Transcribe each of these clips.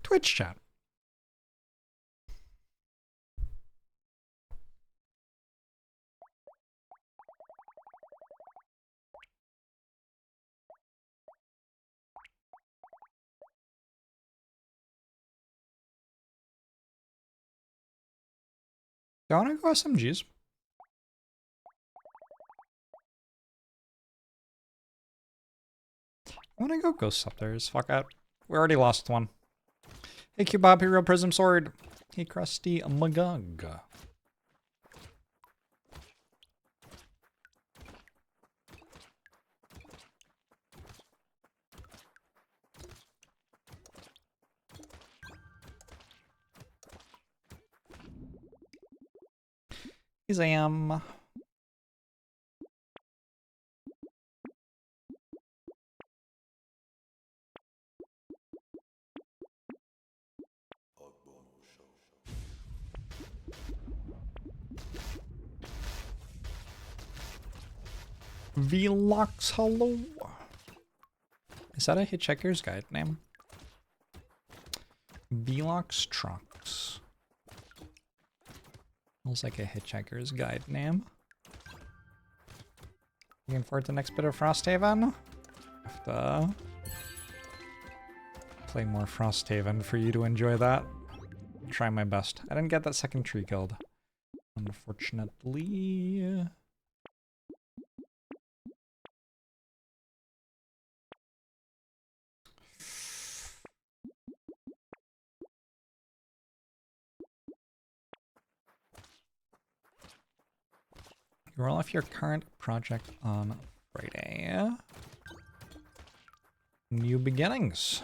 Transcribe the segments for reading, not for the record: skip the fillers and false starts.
Twitch chat. Do I want to go SMGs? I want to go Ghost Scepters. Fuck it. We already lost one. Hey, Q-Bob, Hero Prism Sword. Hey, Krusty Magog. Hey, Zam. Vlox, hello. Is that a Hitchhiker's Guide name? Vlox Trucks. Feels like a Hitchhiker's Guide name. Looking forward to the next bit of Frosthaven. Have to play more Frosthaven for you to enjoy that. I'll try my best. I didn't get that second tree killed, unfortunately. You roll off your current project on Friday. New beginnings.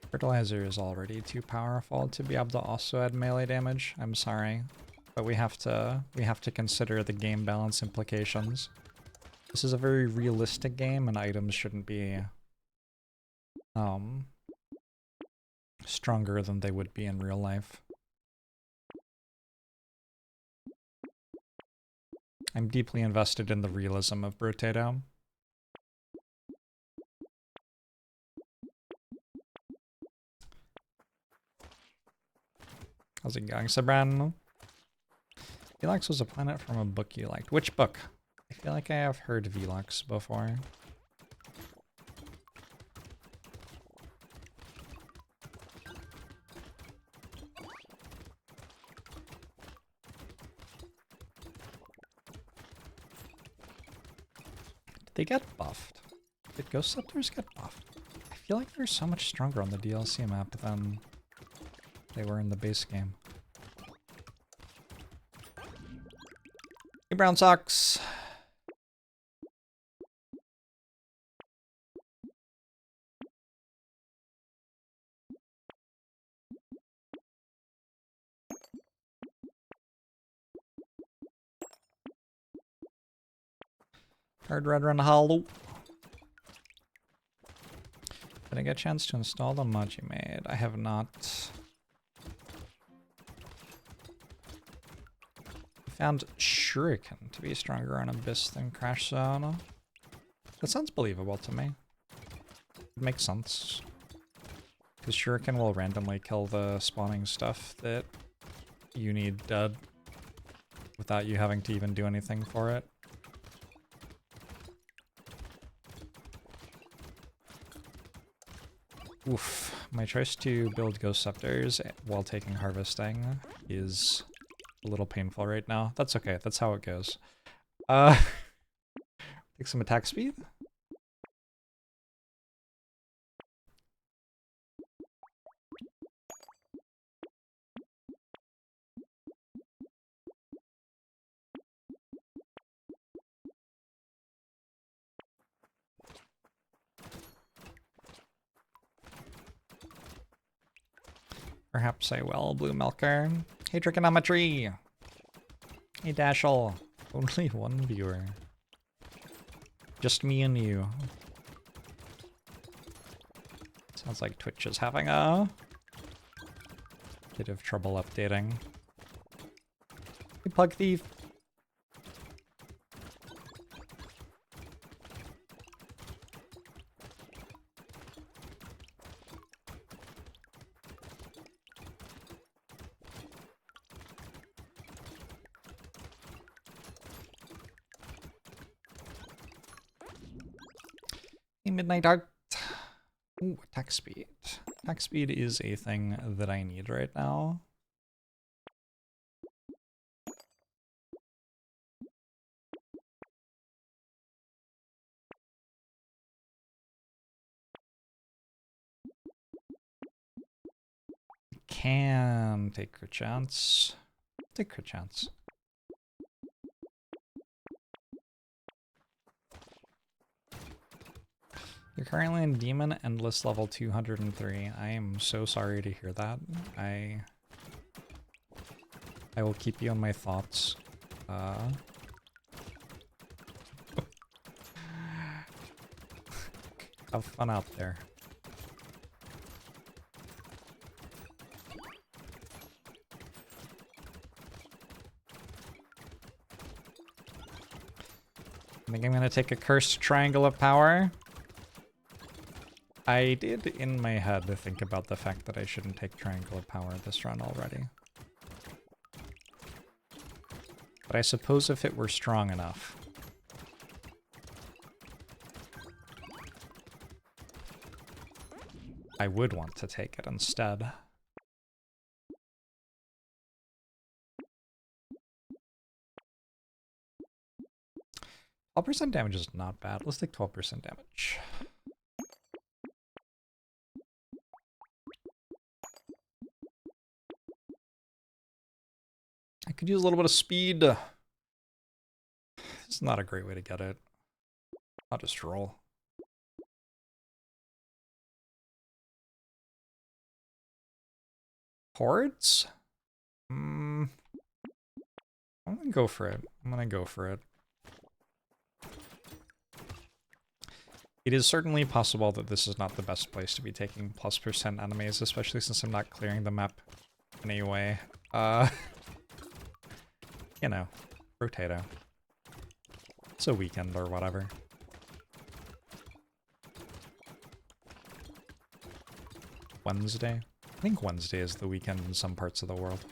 Fertilizer is already too powerful to be able to also add melee damage. I'm sorry, but we have to consider the game balance implications. This is a very realistic game, and items shouldn't be stronger than they would be in real life. I'm deeply invested in the realism of Brotato. How's it going, Sabran? Velox was a planet from a book you liked. Which book? I feel like I have heard Velox before. They get buffed. Did Ghost Scepters get buffed? I feel like they're so much stronger on the DLC map than they were in the base game. Hey, Brown Socks! Hard Red Run Hollow. Did I get a chance to install the mod you made? I have not. I found Shuriken to be stronger on Abyss than Crash Zone. That sounds believable to me. It makes sense. Because Shuriken will randomly kill the spawning stuff that you need dead without you having to even do anything for it. Oof. My choice to build Ghost Scepters while taking Harvesting is a little painful right now. That's okay. That's how it goes. Take some attack speed. Perhaps I will, Blue Milker. Hey, Trigonometry! Hey, Dashel. Only one viewer. Just me and you. Sounds like Twitch is having a bit of trouble updating. Hey, Plug Thief! Hey, Midnight Art. Ooh, attack speed. Attack speed is a thing that I need right now. Can take a chance. Take a chance. You're currently in Demon Endless level 203. I am so sorry to hear that. I will keep you in my thoughts. Have fun out there. I think I'm gonna take a Cursed Triangle of Power. I did, in my head, think about the fact that I shouldn't take Triangle of Power this run already. But I suppose if it were strong enough. I would want to take it instead. %12 damage is not bad. Let's take 12% damage. I could use a little bit of speed. It's not a great way to get it. I'll just roll. Hordes? I'm gonna go for it. I'm gonna go for it. It is certainly possible that this is not the best place to be taking +% enemies, especially since I'm not clearing the map in any way. You know, Brotato. It's a weekend or whatever. Wednesday? I think Wednesday is the weekend in some parts of the world.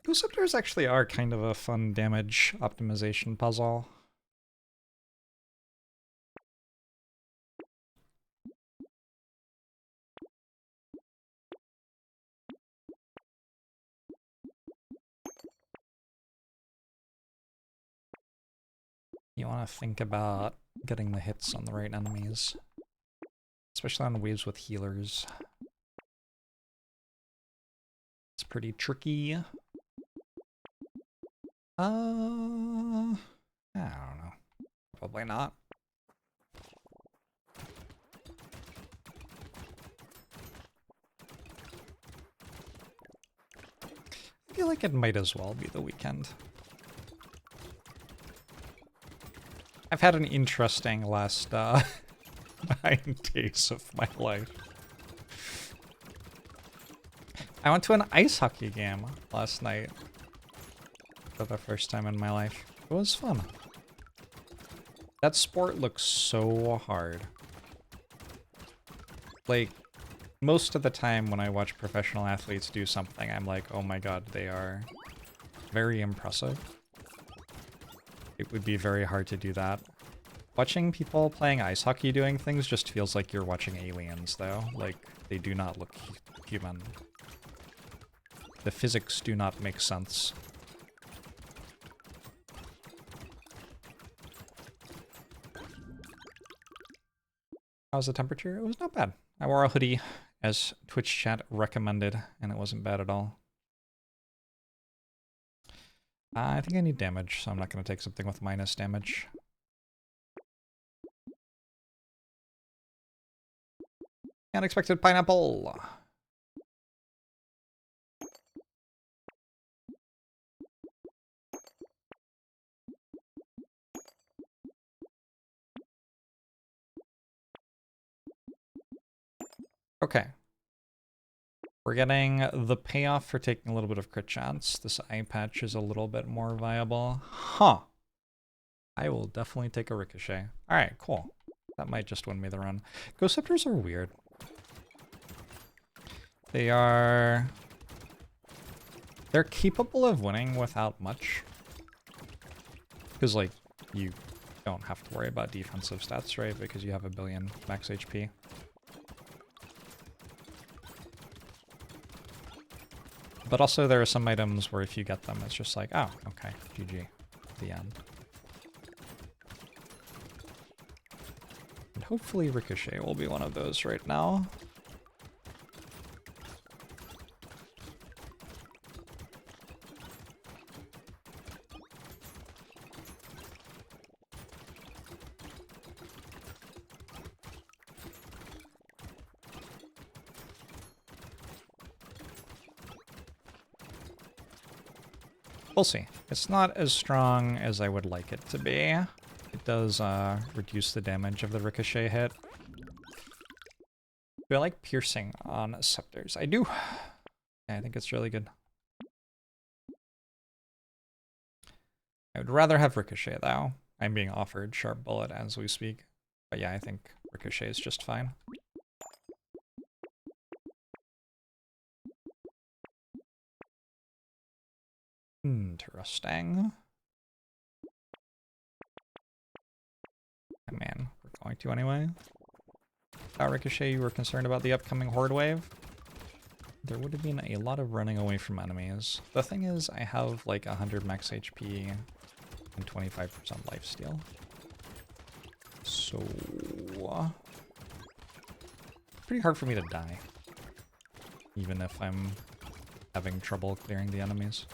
Ghost Scepters actually are kind of a fun damage optimization puzzle. You want to think about getting the hits on the right enemies, especially on waves with healers. It's pretty tricky. I don't know. Probably not. I feel like it might as well be the weekend. I've had an interesting last 9 days of my life. I went to an ice hockey game last night for the first time in my life. It was fun. That sport looks so hard. Like, most of the time when I watch professional athletes do something, I'm like, oh my god, they are very impressive. It would be very hard to do that. Watching people playing ice hockey doing things just feels like you're watching aliens, though. Like, they do not look human. The physics do not make sense. How's the temperature? It was not bad. I wore a hoodie, as Twitch chat recommended, and it wasn't bad at all. I think I need damage, so I'm not going to take something with minus damage. Unexpected pineapple! Okay. We're getting the payoff for taking a little bit of crit chance. This eye patch is a little bit more viable. Huh. I will definitely take a Ricochet. Alright, cool. That might just win me the run. Ghost Scepters are weird. They're capable of winning without much. Because, like, you don't have to worry about defensive stats, right? Because you have a billion max HP. But also there are some items where if you get them, it's just like, oh, okay, GG, the end. And hopefully Ricochet will be one of those right now. We'll see. It's not as strong as I would like it to be. It does reduce the damage of the Ricochet hit. Do I like piercing on scepters? I do. Yeah, I think it's really good. I would rather have Ricochet though. I'm being offered Sharp Bullet as we speak. But yeah, I think Ricochet is just fine. Interesting. Man, we're going to anyway. Ricochet, you were concerned about the upcoming Horde wave? There would have been a lot of running away from enemies. The thing is, I have like 100 max HP and 25% lifesteal. So... pretty hard for me to die. Even if I'm having trouble clearing the enemies.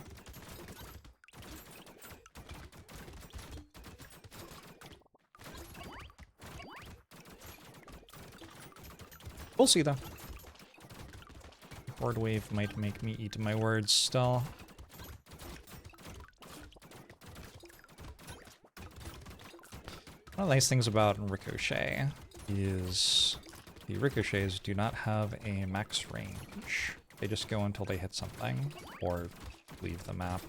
We'll see though. Horde wave might make me eat my words still. One of the nice things about Ricochet is the Ricochets do not have a max range. They just go until they hit something or leave the map.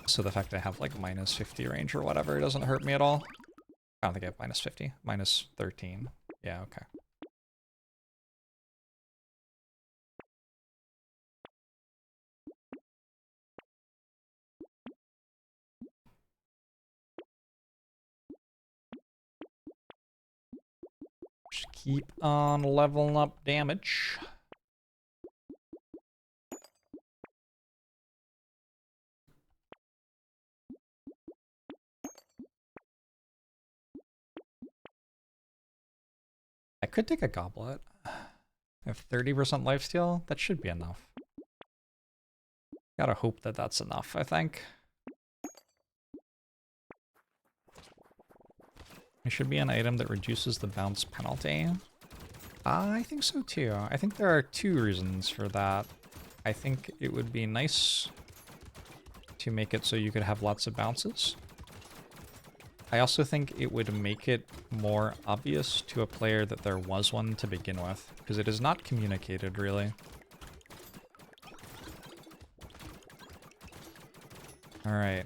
So the fact I have like minus 50 range or whatever doesn't hurt me at all. I don't think I have minus 50. Minus 13. Yeah, okay. Just keep on leveling up damage. I could take a goblet. I have 30% lifesteal. That should be enough. Gotta hope that that's enough, I think. It should be an item that reduces the bounce penalty. I think so too. I think there are two reasons for that. I think it would be nice to make it so you could have lots of bounces. I also think it would make it more obvious to a player that there was one to begin with, because it is not communicated really. Alright.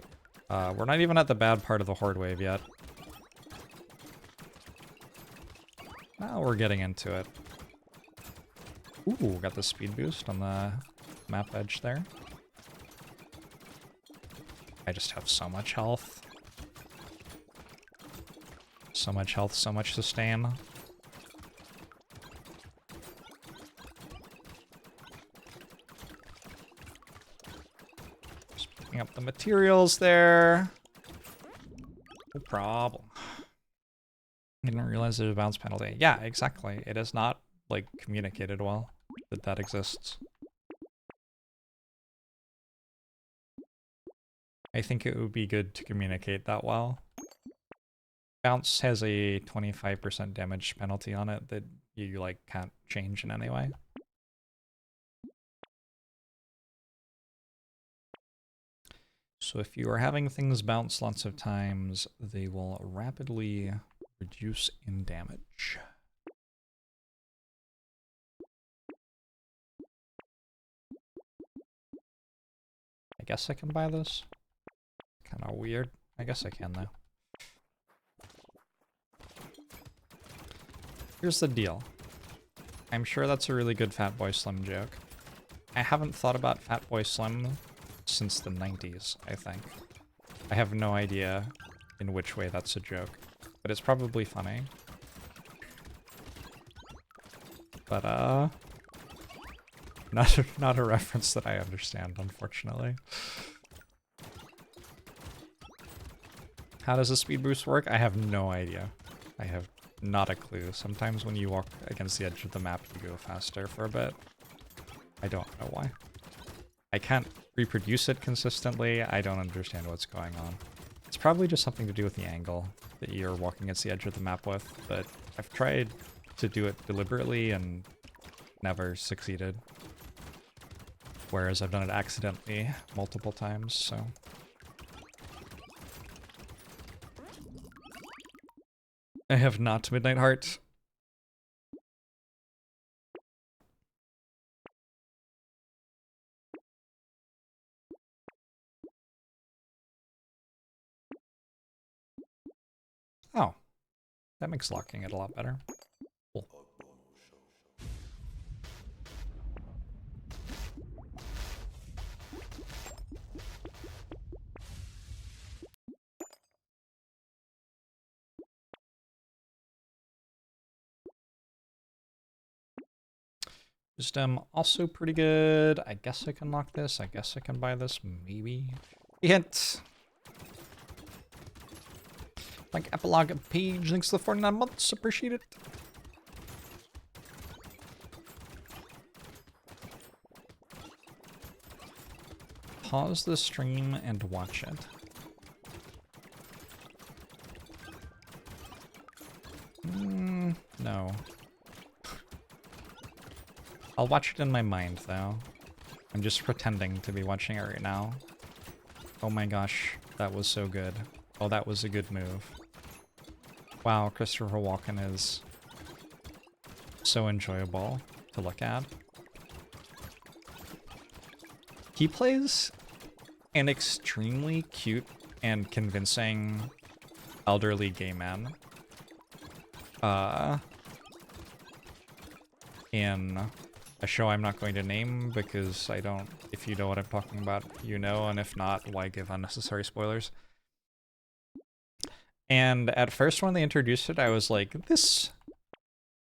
We're not even at the bad part of the Horde wave yet. Now we're getting into it. Ooh, got the speed boost on the map edge there. I just have so much health. So much health, so much sustain. Just picking up the materials there. No problem. I didn't realize there's a bounce penalty. Yeah, exactly. It is not, like, communicated well that that exists. I think it would be good to communicate that well. Bounce has a 25% damage penalty on it that you, like, can't change in any way. So if you are having things bounce lots of times, they will rapidly Reduce in damage. I guess I can buy this. Kind of weird. I guess I can though. Here's the deal. I'm sure that's a really good Fatboy Slim joke. I haven't thought about Fatboy Slim since the 90s, I think. I have no idea in which way that's a joke, but it's probably funny. But, not a reference that I understand, unfortunately. How does a speed boost work? I have no idea. I have not a clue. Sometimes when you walk against the edge of the map, you go faster for a bit. I don't know why. I can't reproduce it consistently. I don't understand what's going on. It's probably just something to do with the angle that you're walking against the edge of the map with, but I've tried to do it deliberately and never succeeded. Whereas I've done it accidentally multiple times, so... I have not Midnight Heart. Oh. That makes locking it a lot better. Cool. Wisdom also pretty good. I guess I can lock this. I guess I can buy this. Maybe. Hint. Like epilogue page. Thanks to the 49 months. Appreciate it. Pause the stream and watch it. No. I'll watch it in my mind, though. I'm just pretending to be watching it right now. Oh my gosh, that was so good. Oh, that was a good move. Wow, Christopher Walken is so enjoyable to look at. He plays an extremely cute and convincing elderly gay man. In a show I'm not going to name because I don't, if you know what I'm talking about, you know, and if not, why give unnecessary spoilers? And at first when they introduced it, I was like, this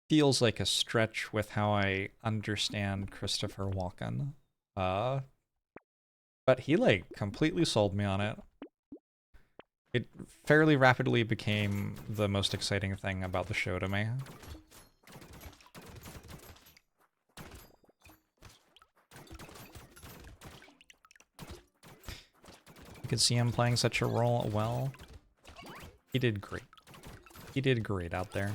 feels like a stretch with how I understand Christopher Walken. But he, like, completely sold me on it. It fairly rapidly became the most exciting thing about the show to me. You could see him playing such a role well. He did great. He did great out there.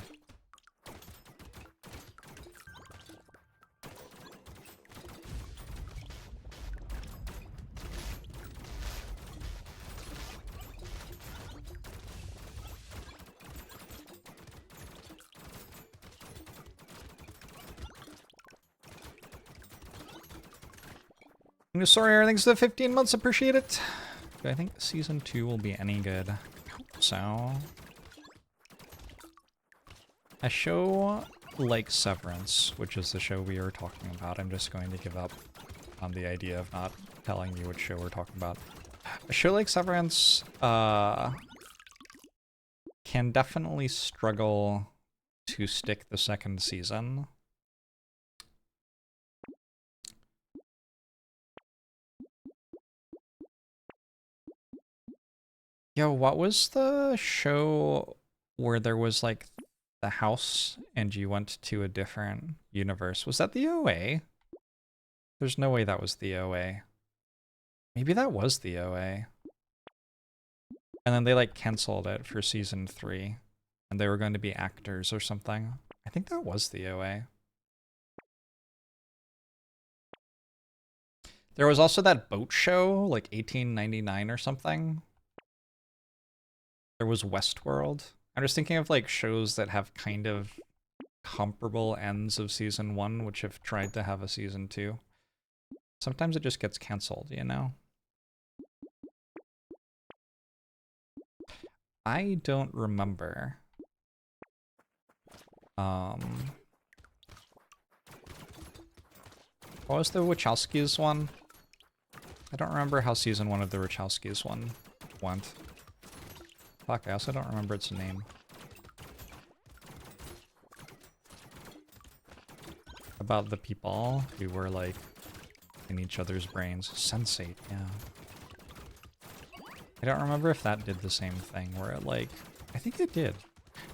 Sorry, everything's the 15 months, appreciate it. Do I think season 2 will be any good? I hope so. A show like Severance, which is the show we were talking about, I'm just going to give up on the idea of not telling you which show we're talking about. A show like Severance can definitely struggle to stick the second season. Yo, what was the show where there was like the house and you went to a different universe? Was that the OA? There's no way that was the OA. Maybe that was the OA. And then they like canceled it for season 3 and they were going to be actors or something. I think that was the OA. There was also that boat show, like 1899 or something. There was Westworld. I'm just thinking of like shows that have kind of comparable ends of season 1, which have tried to have a season 2. Sometimes it just gets canceled, you know? I don't remember. What was the Wachowskis one? I don't remember how season 1 of the Wachowskis one went. Fuck, I also don't remember its name. About the people who were like in each other's brains. Sensate, yeah. I don't remember if that did the same thing where it like, I think it did.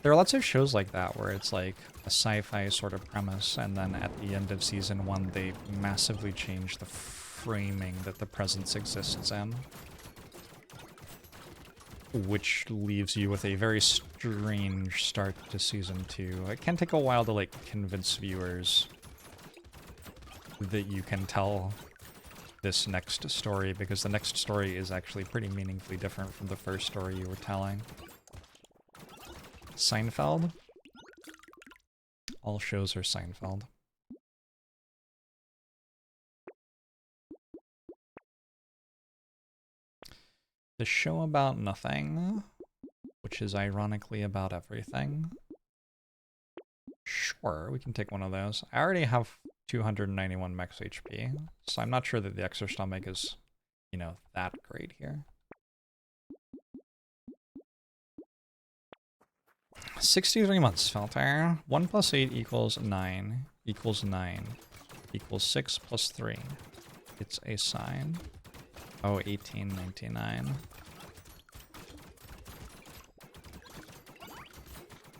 There are lots of shows like that where it's like a sci-fi sort of premise and then at the end of season 1 they massively change the framing that the presence exists in. Which leaves you with a very strange start to season 2. It can take a while to like convince viewers that you can tell this next story, because the next story is actually pretty meaningfully different from the first story you were telling. Seinfeld? All shows are Seinfeld. The show about nothing, which is ironically about everything. Sure, we can take one of those. I already have 291 max HP, so I'm not sure that the extra stomach is, you know, that great here. 63 months filter. 1 plus 8 equals 9 equals 9 equals 6 plus 3. It's a sign. Oh, 1899.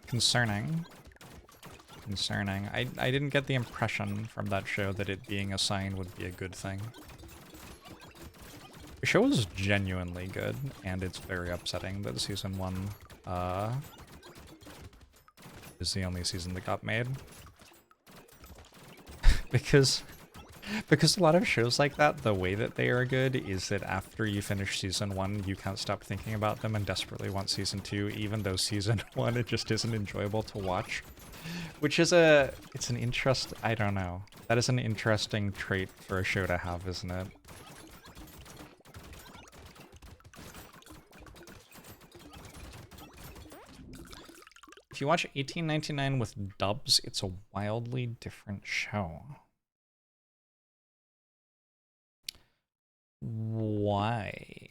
Concerning. Concerning. I didn't get the impression from that show that it being a sign would be a good thing. The show is genuinely good, and it's very upsetting that season 1 is the only season that got made. because a lot of shows like that, the way that they are good is that after you finish season 1, you can't stop thinking about them and desperately want season 2, even though season 1 it just isn't enjoyable to watch. Which is it's an interest, I don't know. That is an interesting trait for a show to have, isn't it? If you watch 1899 with dubs, it's a wildly different show. Why?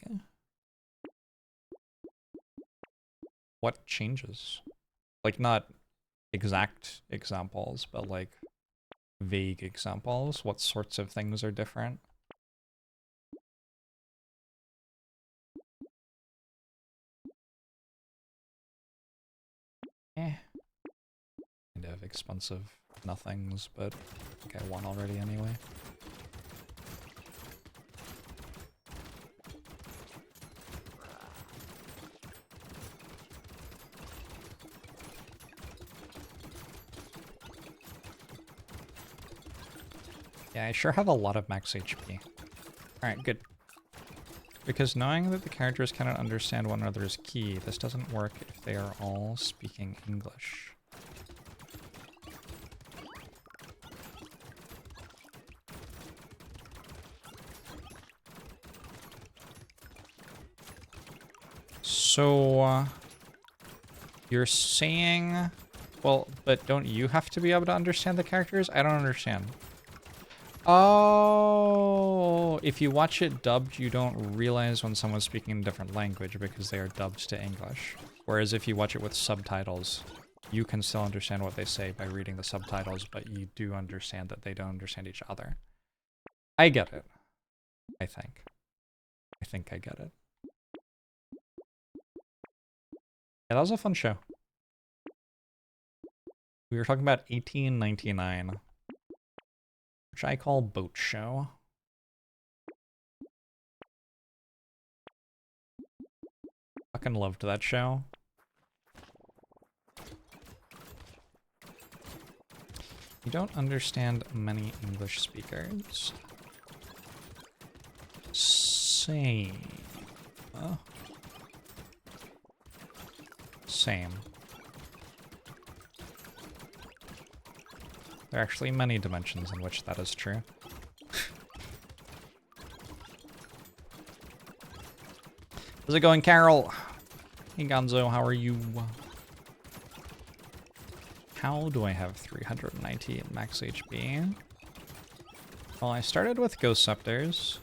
What changes? Like, not exact examples, but like vague examples. What sorts of things are different? Kind of expensive nothings, but I think I won already anyway. Yeah, I sure have a lot of max HP. Alright, good. Because knowing that the characters cannot understand one another is key. This doesn't work if they are all speaking English. So, you're saying... Well, but don't you have to be able to understand the characters? I don't understand. Oh, if you watch it dubbed, you don't realize when someone's speaking a different language because they are dubbed to English. Whereas if you watch it with subtitles, you can still understand what they say by reading the subtitles, but you do understand that they don't understand each other. I get it. I think. I think I get it. Yeah, that was a fun show. We were talking about 1899. Which I call Boat Show. Fucking loved that show. You don't understand many English speakers. Same. Same. There are actually many dimensions in which that is true. How's it going, Carol? Hey, Gonzo, how are you? How do I have 390 max HP? Well, I started with Ghost Scepters.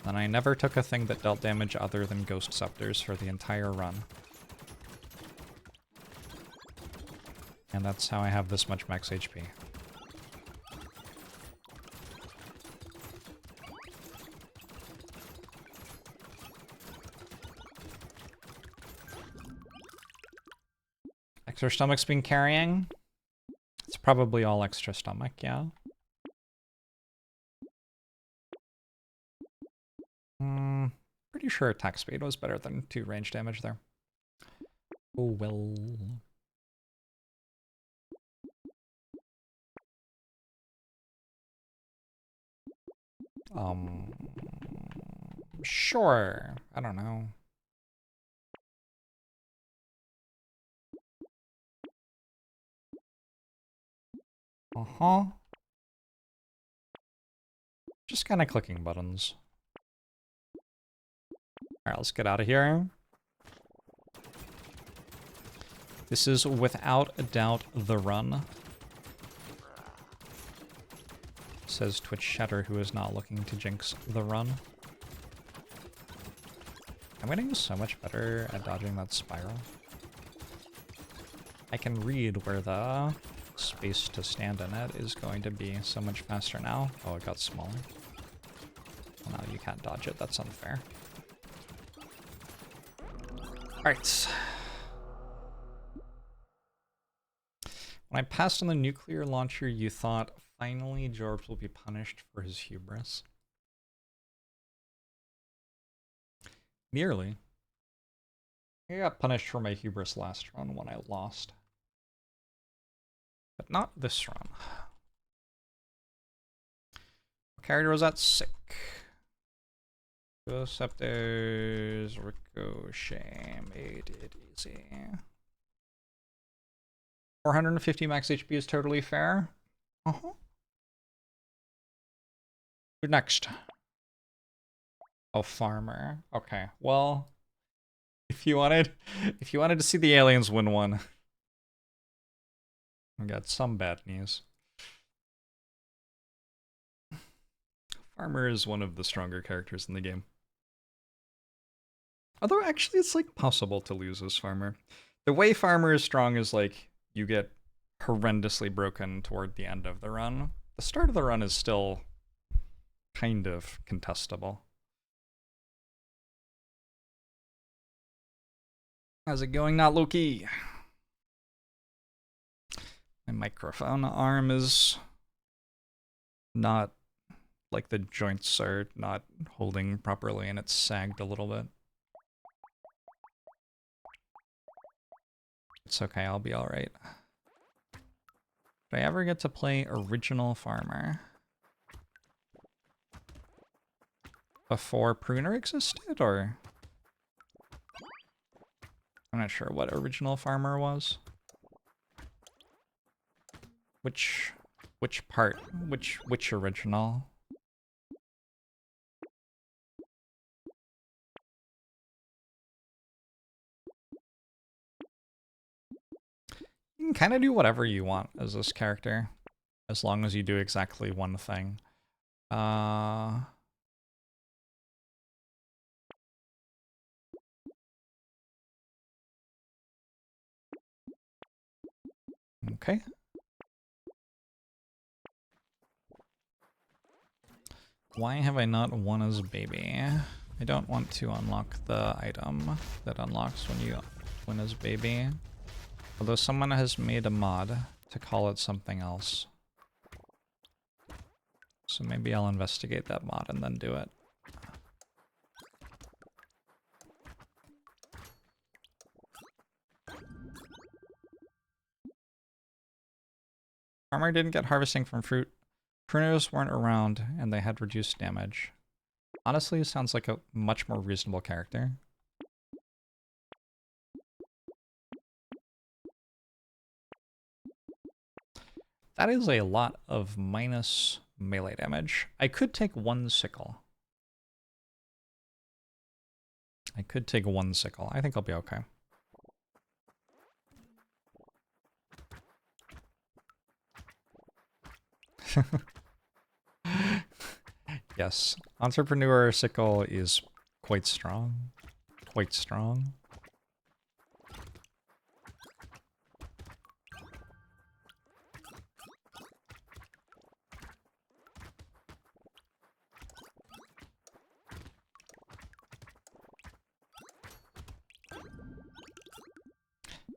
Then I never took a thing that dealt damage other than Ghost Scepters for the entire run. And that's how I have this much max HP. Extra stomach's been carrying? It's probably all extra stomach, yeah. Pretty sure attack speed was better than 2 range damage there. Oh well. Sure. I don't know. Just kind of clicking buttons. Alright, let's get out of here. This is without a doubt the run. Says Twitch Shatter, who is not looking to jinx the run. I'm getting so much better at dodging that spiral. I can read where the space to stand in it is going to be so much faster now. Oh, it got smaller. Well, now you can't dodge it. That's unfair. Alright. When I passed on the nuclear launcher, you thought, finally Jorbs will be punished for his hubris. Merely. I got punished for my hubris last run when I lost. But not this run. What character was that? Sick. Scepters, Ricochet, made it easy. 450 max HP is totally fair. Who's next? Oh, farmer. Okay, well, if you wanted to see the aliens win one, I got some bad news. Farmer is one of the stronger characters in the game. Although actually it's like possible to lose as farmer. The way farmer is strong is like you get horrendously broken toward the end of the run. The start of the run is still kind of contestable. How's it going, not Loki? My microphone arm is not, like the joints are not holding properly and it's sagged a little bit. It's okay, I'll be alright. Did I ever get to play original farmer? Before Pruner existed, or? I'm not sure what original farmer was. Which part? Which original? You can kind of do whatever you want as this character, as long as you do exactly one thing. Okay. Why have I not won as baby? I don't want to unlock the item that unlocks when you win as baby. Although someone has made a mod to call it something else. So maybe I'll investigate that mod and then do it. Farmer didn't get harvesting from fruit. Pruners weren't around and they had reduced damage. Honestly, sounds like a much more reasonable character. That is a lot of minus melee damage. I could take one sickle. I could take one sickle. I think I'll be okay. Yes, entrepreneur sickle is quite strong. Quite strong.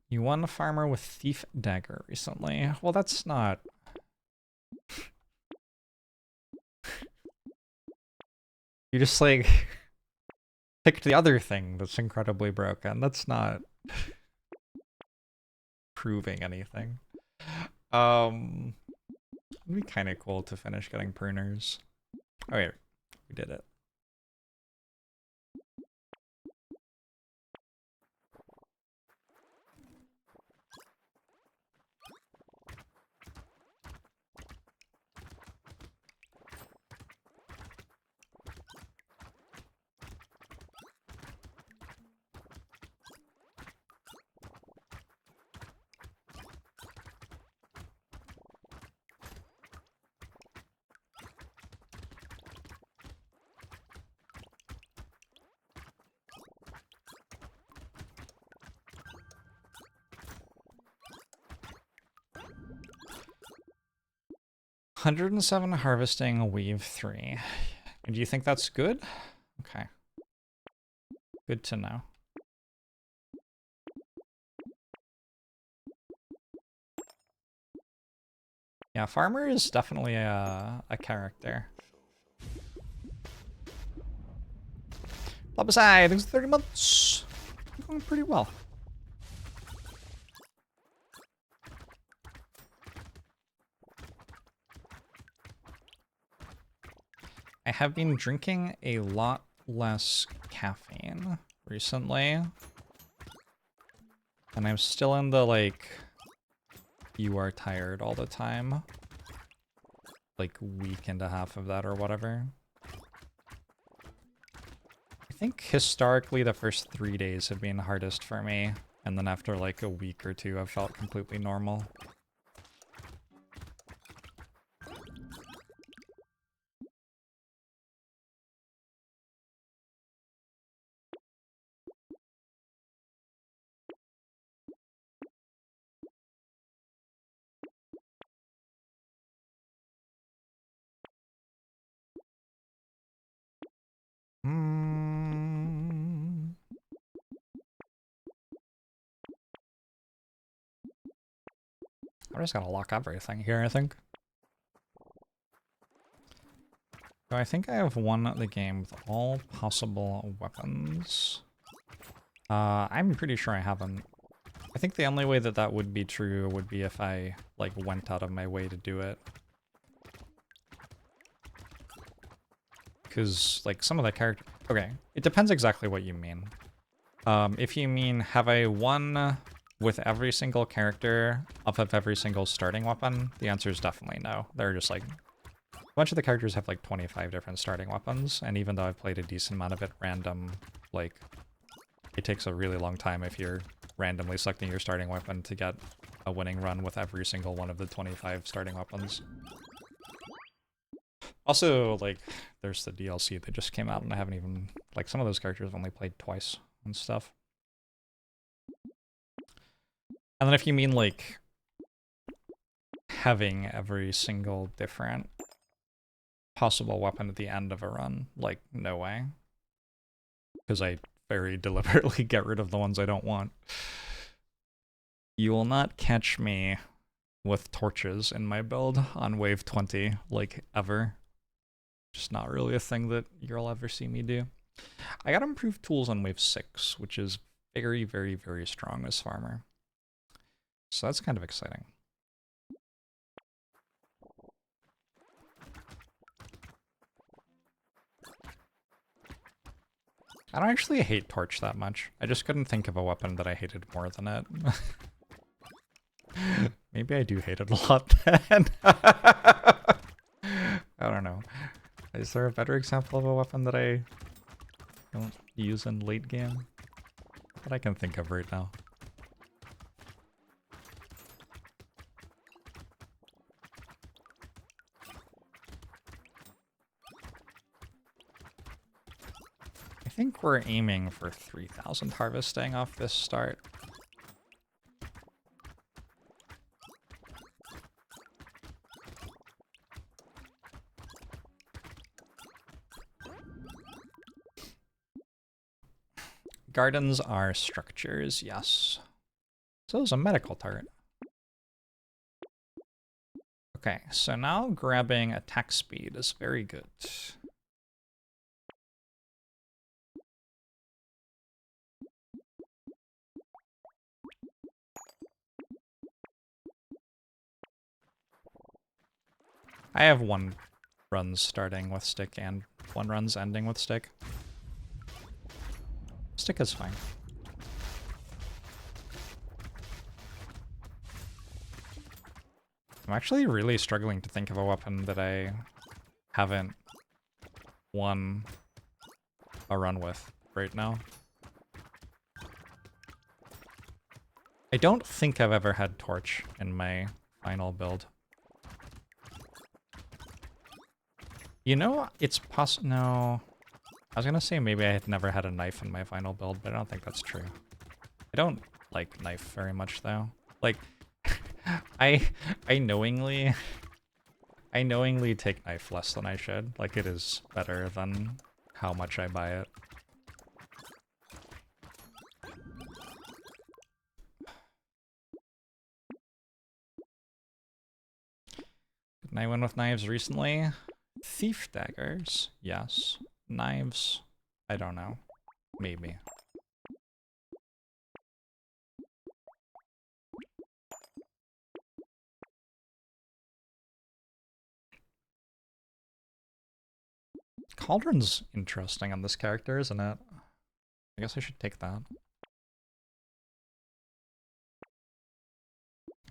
You won a farmer with Thief Dagger recently. Well, that's not... You just, like, picked the other thing that's incredibly broken. That's not proving anything. It'd be kind of cool to finish getting pruners. Oh, wait. We did it. 107 harvesting, weave 3. Do you think that's good? Okay. Good to know. Yeah, farmer is definitely a character. Blobfish, thanks for 30 months. Going pretty well. I have been drinking a lot less caffeine recently. And I'm still in the, like, you are tired all the time. Like, week and a half of that or whatever. I think historically the first 3 days have been hardest for me. And then after, like, a week or two, I've felt completely normal. I'm just gonna lock everything here, I think. So I think I have won the game with all possible weapons. I'm pretty sure I haven't. I think the only way that that would be true would be if I, like, went out of my way to do it. Because, like, some of the characters... Okay, it depends exactly what you mean. If you mean, have I won with every single character off of every single starting weapon? The answer is definitely no. They're just, like... A bunch of the characters have, like, 25 different starting weapons, and even though I've played a decent amount of it random, like, it takes a really long time if you're randomly selecting your starting weapon to get a winning run with every single one of the 25 starting weapons. Also, like, there's the DLC that just came out and I haven't even, like, some of those characters I've only played twice and stuff. And then if you mean, like, having every single different possible weapon at the end of a run, like, no way. Because I very deliberately get rid of the ones I don't want. You will not catch me with torches in my build on wave 20, like, ever. Just not really a thing that you'll ever see me do. I got improved tools on wave 6, which is very, very, very strong as farmer. So that's kind of exciting. I don't actually hate torch that much. I just couldn't think of a weapon that I hated more than it. Maybe I do hate it a lot then. I don't know. Is there a better example of a weapon that I don't use in late game that I can think of right now? I think we're aiming for 3,000 harvesting off this start. Gardens are structures, yes. So is a medical turret. Okay, so now grabbing attack speed is very good. I have 1 run starting with stick and 1 runs ending with stick. Stick is fine. I'm actually really struggling to think of a weapon that I haven't won a run with right now. I don't think I've ever had Torch in my final build. You know, it's no. I was gonna say maybe I had never had a knife in my final build, but I don't think that's true. I don't like knife very much though. Like, I knowingly take knife less than I should. Like, it is better than how much I buy it. Didn't I win with knives recently? Thief daggers, yes. Knives, I don't know. Maybe. Cauldron's interesting on this character, isn't it? I guess I should take that.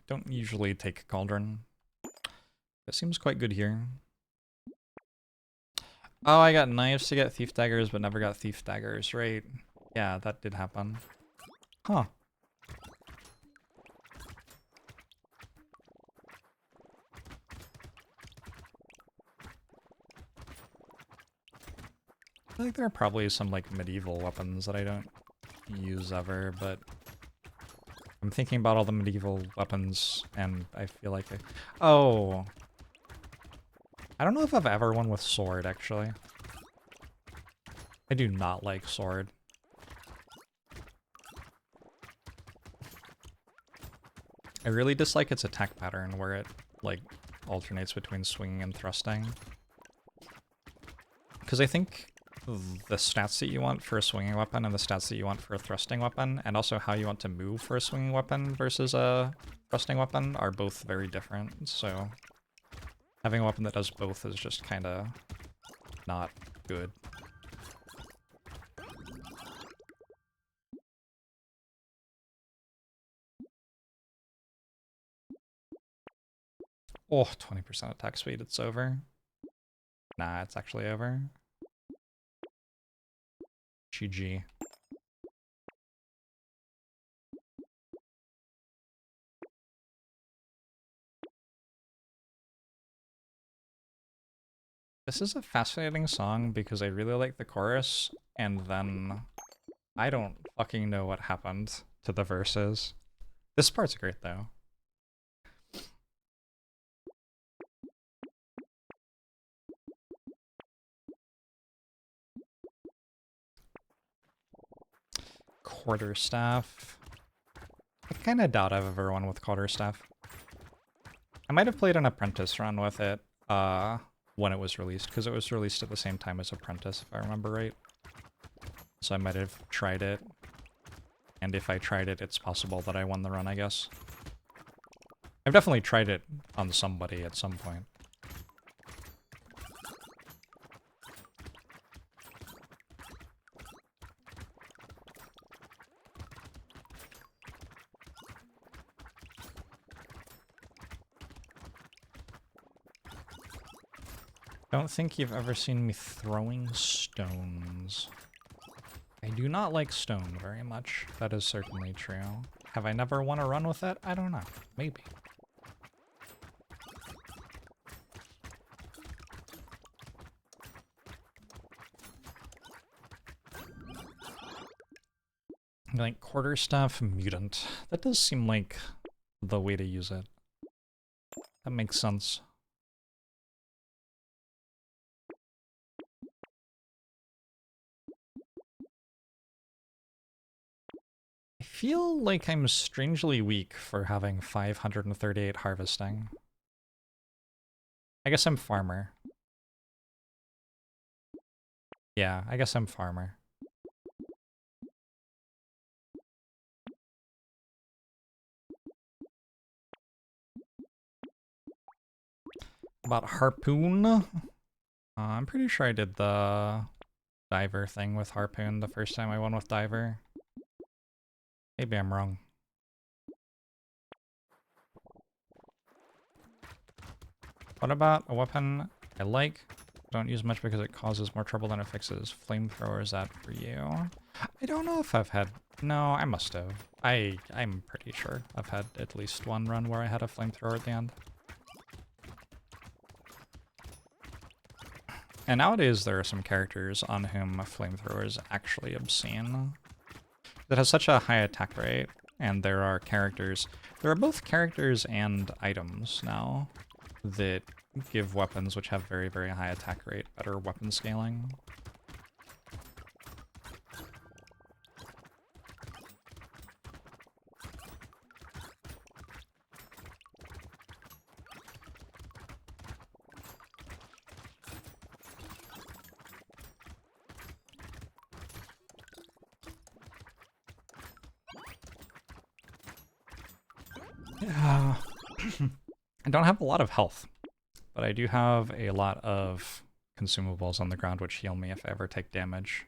Don't usually take Cauldron. It seems quite good here. Oh, I got knives to get thief daggers, but never got thief daggers, right? Yeah, that did happen. Huh. I feel like there are probably some, like, medieval weapons that I don't use ever, but I'm thinking about all the medieval weapons, and I feel like oh! I don't know if I've ever won with sword, actually. I do not like sword. I really dislike its attack pattern, where it, like, alternates between swinging and thrusting. Because I think the stats that you want for a swinging weapon and the stats that you want for a thrusting weapon, and also how you want to move for a swinging weapon versus a thrusting weapon, are both very different, so having a weapon that does both is just kind of not good. Oh, 20% attack speed, it's over. Nah, it's actually over. GG. This is a fascinating song because I really like the chorus, and then I don't fucking know what happened to the verses. This part's great though. Quarterstaff. I kind of doubt I've ever won with quarterstaff. I might have played an apprentice run with it when it was released, because it was released at the same time as Apprentice, if I remember right. So I might have tried it, and if I tried it, it's possible that I won the run, I guess. I've definitely tried it on somebody at some point. Don't think you've ever seen me throwing stones. I do not like stone very much. That is certainly true. Have I never won a run with it? I don't know. Maybe. Like quarterstaff mutant. That does seem like the way to use it. That makes sense. I feel like I'm strangely weak for having 538 harvesting. I guess I'm farmer. Yeah, I guess I'm farmer. About harpoon? I'm pretty sure I did the diver thing with harpoon the first time I won with diver. Maybe I'm wrong. What about a weapon I like? Don't use much because it causes more trouble than it fixes. Flamethrower, is that for you? I don't know if I've had... No, I must have. I'm pretty sure I've had at least one run where I had a flamethrower at the end. And nowadays there are some characters on whom a flamethrower is actually obscene. It has such a high attack rate, and there are characters... There are both characters and items now that give weapons which have very, very high attack rate better weapon scaling. Yeah. I don't have a lot of health, but I do have a lot of consumables on the ground which heal me if I ever take damage,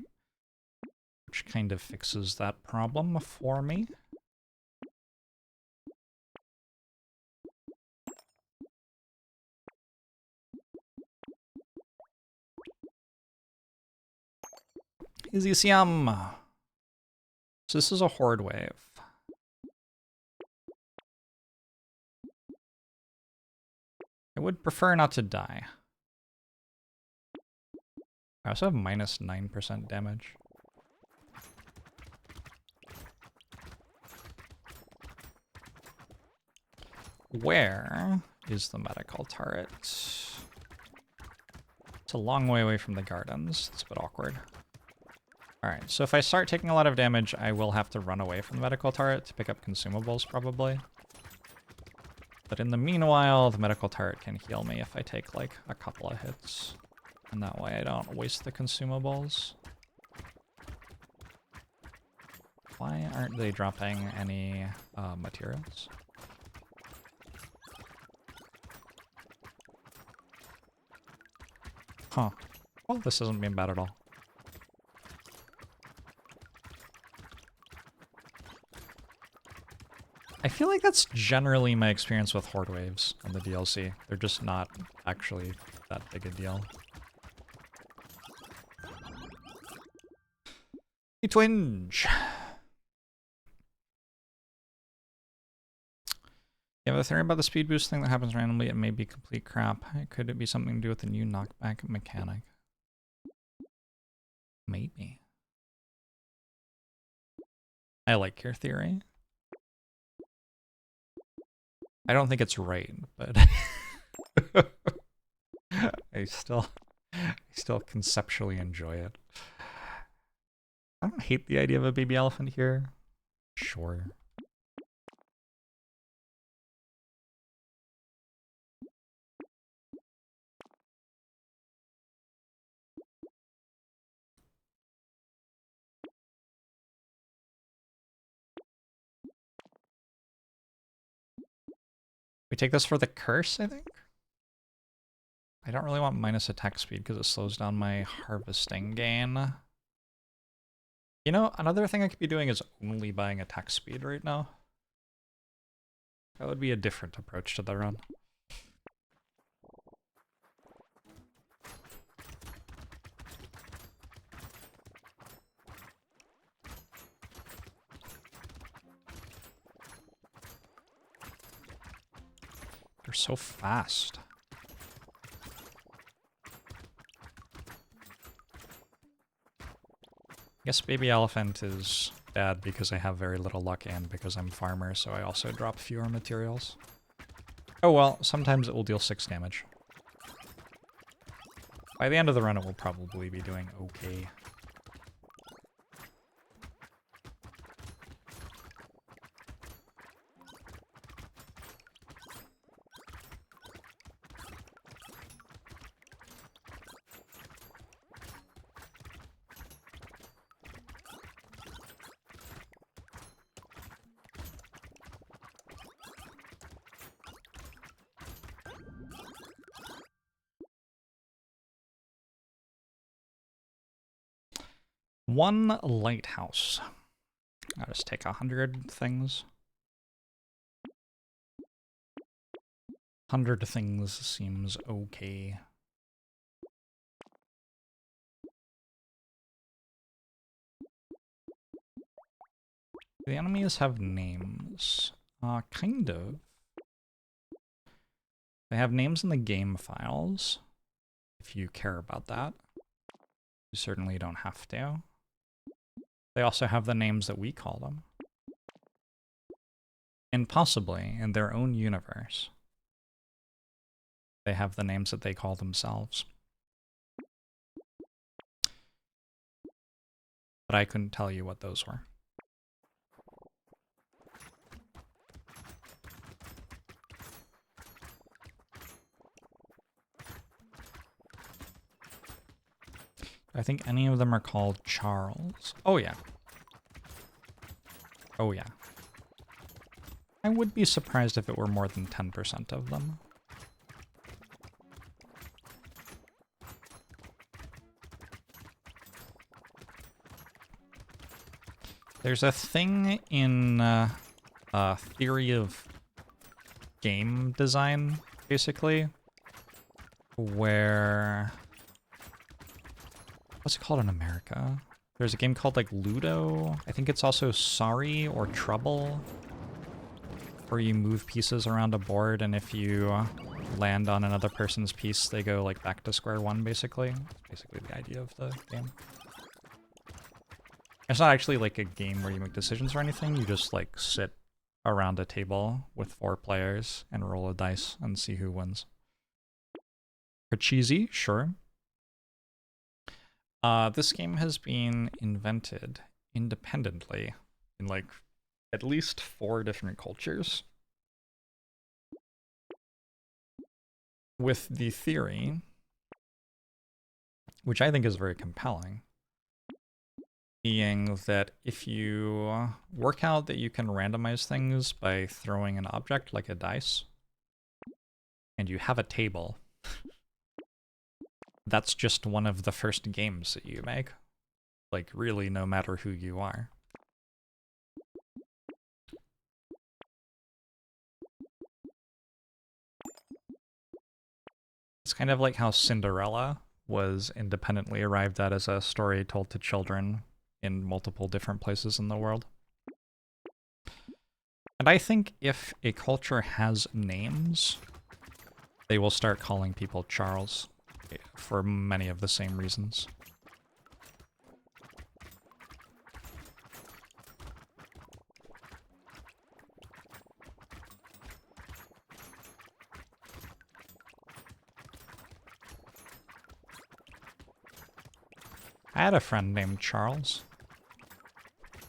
which kind of fixes that problem for me. Easy-siam. So this is a horde wave. I would prefer not to die. I also have minus 9% damage. Where is the medical turret? It's a long way away from the gardens. It's a bit awkward. Alright, so if I start taking a lot of damage, I will have to run away from the medical turret to pick up consumables, probably. But in the meanwhile, the medical turret can heal me if I take, like, a couple of hits. And that way I don't waste the consumables. Why aren't they dropping any materials? Huh. Well, this isn't being bad at all. I feel like that's generally my experience with horde waves on the DLC. They're just not actually that big a deal. Hey, twinge! You have a theory about the speed boost thing that happens randomly? It may be complete crap. Could it be something to do with the new knockback mechanic? Maybe. I like your theory. I don't think it's right, but I still conceptually enjoy it. I don't hate the idea of a baby elephant here. Sure. We take this for the curse, I think? I don't really want minus attack speed because it slows down my harvesting gain. You know, another thing I could be doing is only buying attack speed right now. That would be a different approach to the run. They're so fast. I guess baby elephant is bad because I have very little luck and because I'm farmer, so I also drop fewer materials. Oh well, sometimes it will deal 6 damage. By the end of the run, it will probably be doing okay. One lighthouse. I'll just take 100 things. 100 things seems okay. The enemies have names. Kind of. They have names in the game files, if you care about that. You certainly don't have to. They also have the names that we call them. And possibly, in their own universe, they have the names that they call themselves. But I couldn't tell you what those were. I think any of them are called Charles. Oh yeah. Oh yeah. I would be surprised if it were more than 10% of them. There's a thing in theory of game design, basically, where... What's it called in America? There's a game called, like, Ludo. I think it's also Sorry or Trouble, where you move pieces around a board, and if you land on another person's piece, they go, like, back to square one, basically. That's basically the idea of the game. It's not actually, like, a game where you make decisions or anything. You just, like, sit around a table with 4 players and roll a dice and see who wins. Cheesy, sure. This game has been invented independently in, like, at least 4 different cultures. With the theory, which I think is very compelling, being that if you work out that you can randomize things by throwing an object like a dice, and you have a table, that's just one of the first games that you make. Like, really, no matter who you are. It's kind of like how Cinderella was independently arrived at as a story told to children in multiple different places in the world. And I think if a culture has names, they will start calling people Charles for many of the same reasons. I had a friend named Charles,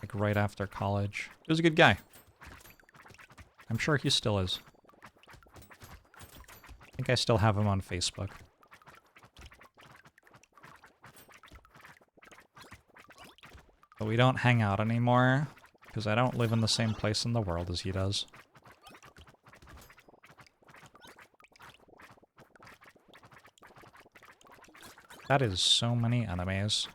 like right after college. He was a good guy. I'm sure he still is. I think I still have him on Facebook. But we don't hang out anymore, because I don't live in the same place in the world as he does. That is so many enemies.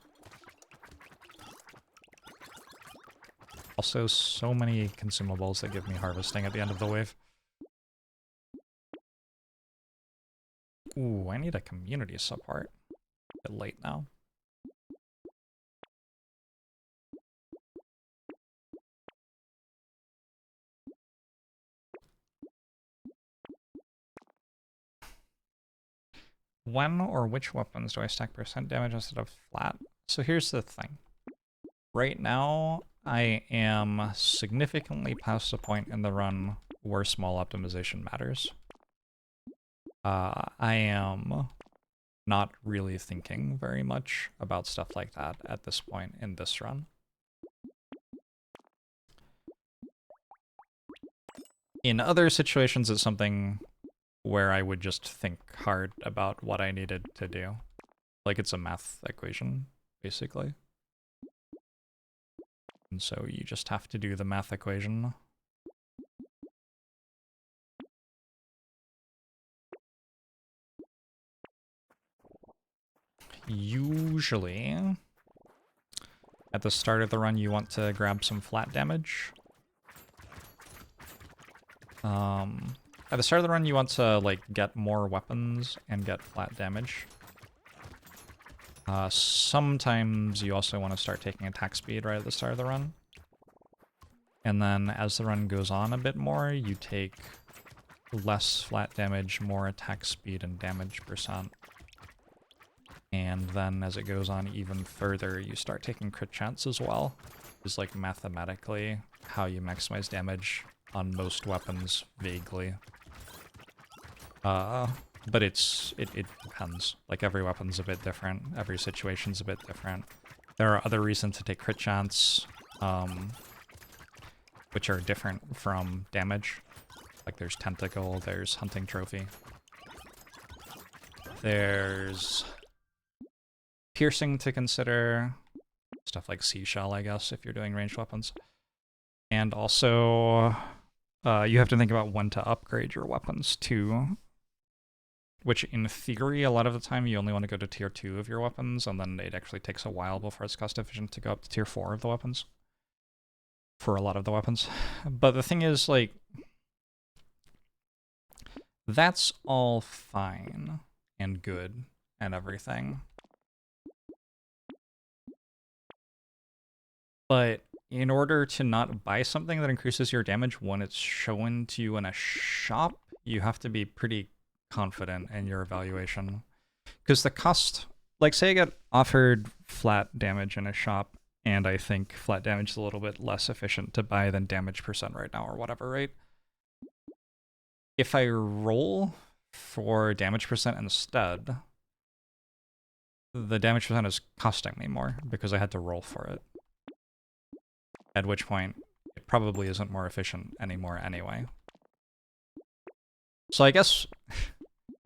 Also, so many consumables that give me harvesting at the end of the wave. Ooh, I need a community support. A bit late now. When or which weapons do I stack percent damage instead of flat? So here's the thing. Right now, I am significantly past the point in the run where small optimization matters. I am not really thinking very much about stuff like that at this point in this run. In other situations, it's something where I would just think hard about what I needed to do. Like it's a math equation, basically. And so you just have to do the math equation. Usually, at the start of the run, you want to grab some flat damage. At the start of the run, you want to like get more weapons and get flat damage. Sometimes you also want to start taking attack speed right at the start of the run. And then as the run goes on a bit more, you take less flat damage, more attack speed and damage percent. And then as it goes on even further, you start taking crit chance as well. It's like mathematically how you maximize damage on most weapons vaguely. But it depends. Like every weapon's a bit different, every situation's a bit different. There are other reasons to take crit chance, which are different from damage. Like there's tentacle, there's hunting trophy. There's piercing to consider. Stuff like seashell, I guess, if you're doing ranged weapons. And also, you have to think about when to upgrade your weapons too. Which, in theory, a lot of the time you only want to go to tier 2 of your weapons, and then it actually takes a while before it's cost efficient to go up to tier 4 of the weapons. For a lot of the weapons. But the thing is, like, that's all fine and good and everything. But in order to not buy something that increases your damage when it's shown to you in a shop, you have to be pretty confident in your evaluation. Because the cost, like say I get offered flat damage in a shop, and I think flat damage is a little bit less efficient to buy than damage percent right now or whatever, right? If I roll for damage percent instead, the damage percent is costing me more because I had to roll for it. At which point, it probably isn't more efficient anymore anyway. So I guess,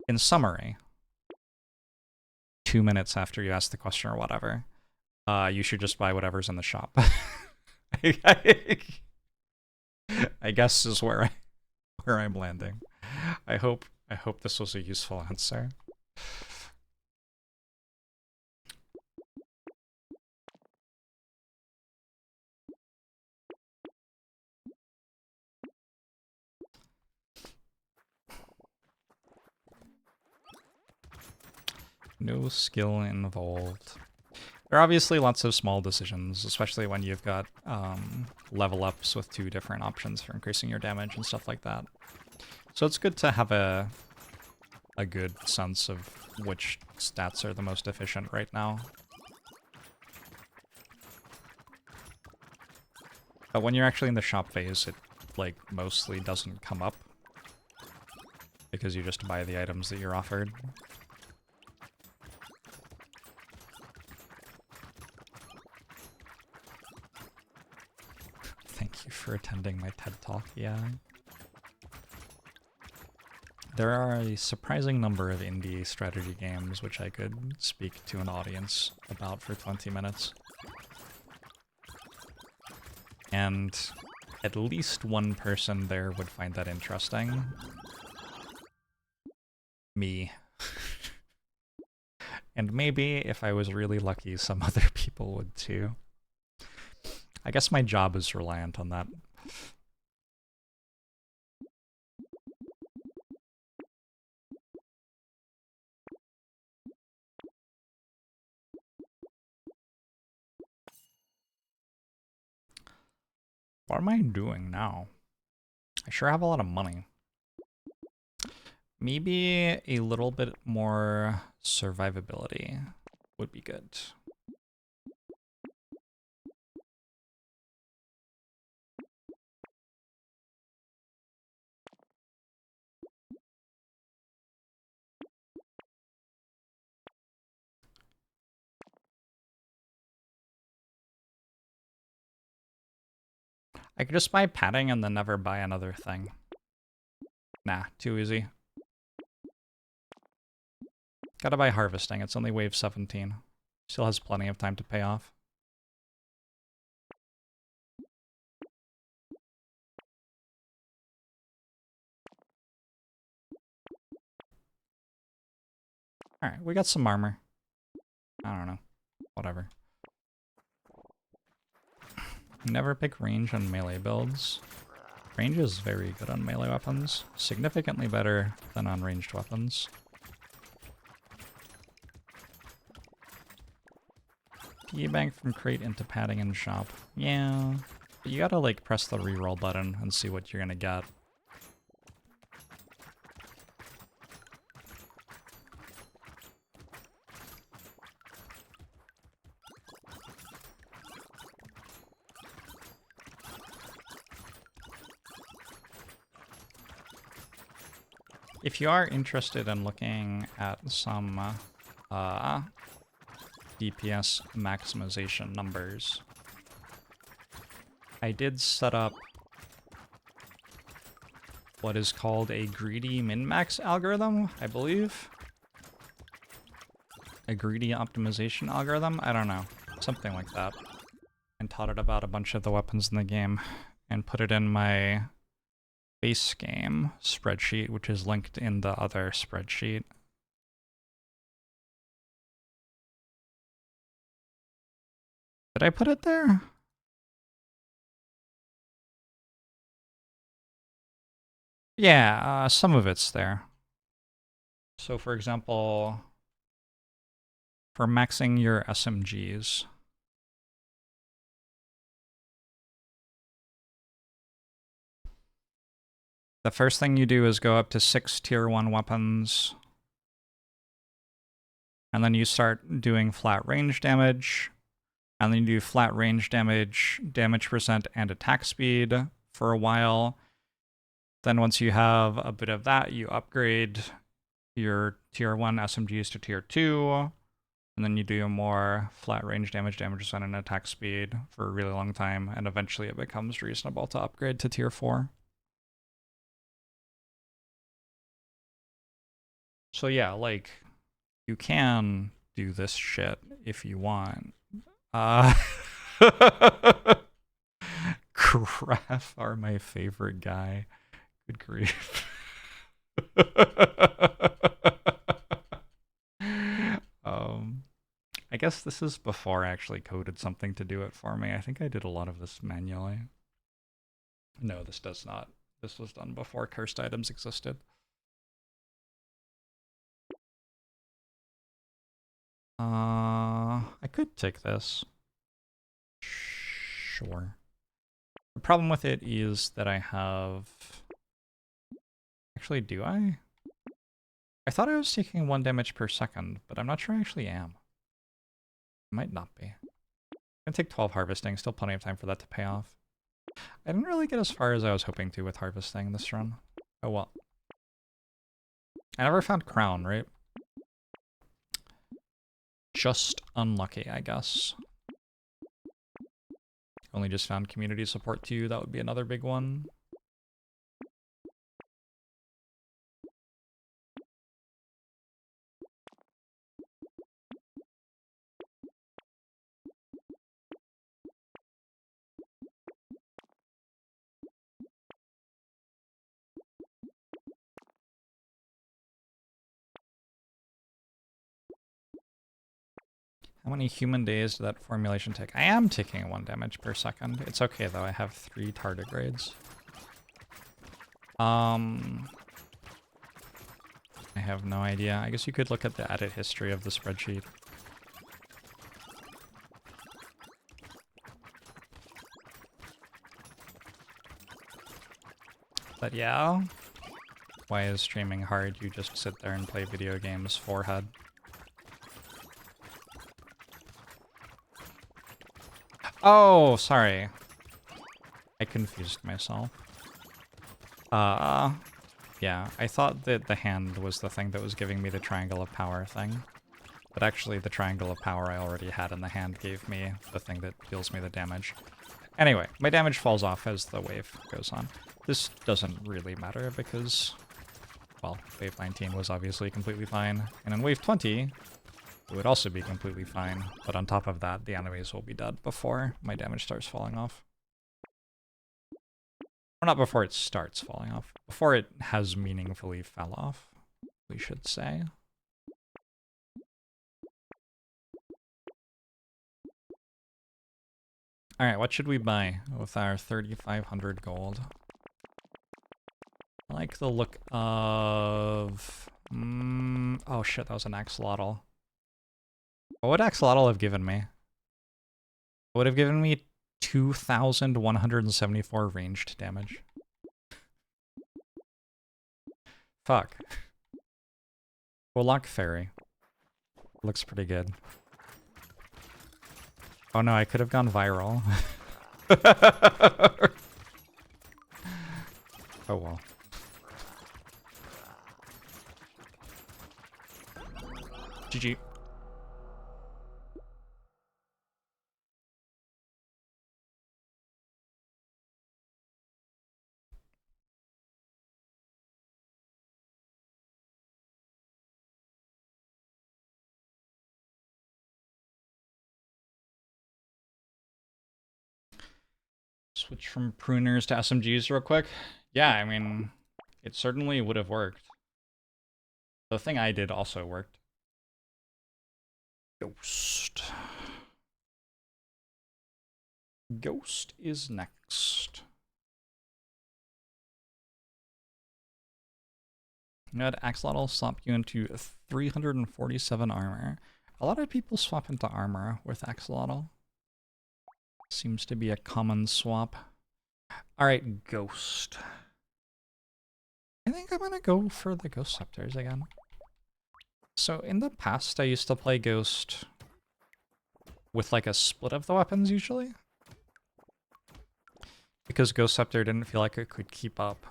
in summary, 2 minutes after you ask the question or whatever, you should just buy whatever's in the shop. I guess is where I'm landing. I hope this was a useful answer. No skill involved. There are obviously lots of small decisions, especially when you've got level ups with 2 different options for increasing your damage and stuff like that. So it's good to have a good sense of which stats are the most efficient right now. But when you're actually in the shop phase, it like mostly doesn't come up because you just buy the items that you're offered. Thank you for attending my TED Talk, yeah. There are a surprising number of indie strategy games which I could speak to an audience about for 20 minutes. And at least one person there would find that interesting. Me. And maybe, if I was really lucky, some other people would too. I guess my job is reliant on that. What am I doing now? I sure have a lot of money. Maybe a little bit more survivability would be good. I could just buy padding and then never buy another thing. Nah, too easy. Gotta buy harvesting, it's only wave 17. Still has plenty of time to pay off. Alright, we got some armor. I don't know. Whatever. Never pick range on melee builds. Range is very good on melee weapons. Significantly better than on ranged weapons. Piggy bank from crate into padding and shop. Yeah. But you gotta like press the reroll button and see what you're gonna get. If you are interested in looking at some DPS maximization numbers, I did set up what is called a greedy min-max algorithm, I believe. A greedy optimization algorithm? I don't know. Something like that. And taught it about a bunch of the weapons in the game and put it in my base game spreadsheet, which is linked in the other spreadsheet. Did I put it there? Yeah, some of it's there. So for example, for maxing your SMGs, the first thing you do is go up to 6 tier 1 weapons, and then you start doing flat range damage, and then you do flat range damage, damage percent, and attack speed for a while. Then once you have a bit of that, you upgrade your tier 1 SMGs to tier 2, and then you do more flat range damage, damage percent, and attack speed for a really long time, and eventually it becomes reasonable to upgrade to tier 4. So yeah, like, you can do this shit if you want. Graph are my favorite guy. Good grief. I guess this is before I actually coded something to do it for me. I think I did a lot of this manually. No, this does not. This was done before cursed items existed. I could take this. Sure. The problem with it is that I have... Actually, do I? I thought I was taking 1 damage per second, but I'm not sure I actually am. I might not be. I'm gonna take 12 harvesting, still plenty of time for that to pay off. I didn't really get as far as I was hoping to with harvesting this run. Oh well. I never found crown, right? Just unlucky, I guess. Only just found community support too, that would be another big one. How many human days did that formulation take? I am taking 1 damage per second. It's okay though, I have 3 tardigrades. I have no idea. I guess you could look at the edit history of the spreadsheet. But yeah. Why is streaming hard? You just sit there and play video games, forehead. Oh, sorry. I confused myself. Yeah, I thought that the hand was the thing that was giving me the triangle of power thing. But actually the triangle of power I already had in the hand gave me the thing that deals me the damage. Anyway, my damage falls off as the wave goes on. This doesn't really matter because, well, wave 19 was obviously completely fine. And in wave 20, it would also be completely fine. But on top of that, the enemies will be dead before my damage starts falling off. Or not before it starts falling off. Before it has meaningfully fell off, we should say. Alright, what should we buy with our 3,500 gold? I like the look of... oh shit, that was an axolotl. What would axolotl have given me? It would have given me 2,174 ranged damage. Fuck. Roguelike fairy. Looks pretty good. Oh no, I could have gone viral. Oh well. GG. Switch from pruners to SMGs real quick. Yeah, I mean, it certainly would have worked. The thing I did also worked. Ghost. Ghost is next. You had Axolotl swap you into 347 armor. A lot of people swap into armor with Axolotl. Seems to be a common swap. Alright, Ghost. I think I'm gonna go for the Ghost Scepters again. So in the past, I used to play Ghost with like a split of the weapons usually. Because Ghost Scepter didn't feel like it could keep up.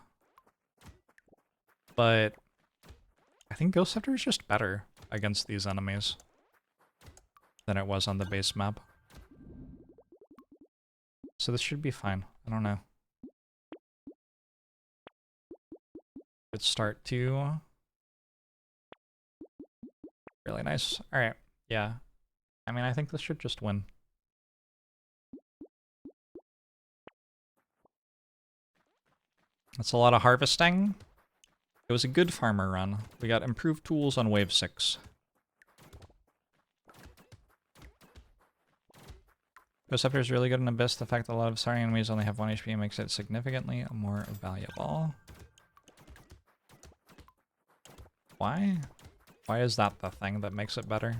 But I think Ghost Scepter is just better against these enemies than it was on the base map. So this should be fine. I don't know. Good start too. Really nice. Alright, yeah. I mean, I think this should just win. That's a lot of harvesting. It was a good farmer run. We got improved tools on wave 6. Ghost Scepter is really good in Abyss. The fact that a lot of sorry enemies only have 1 HP makes it significantly more valuable. Why? Why is that the thing that makes it better?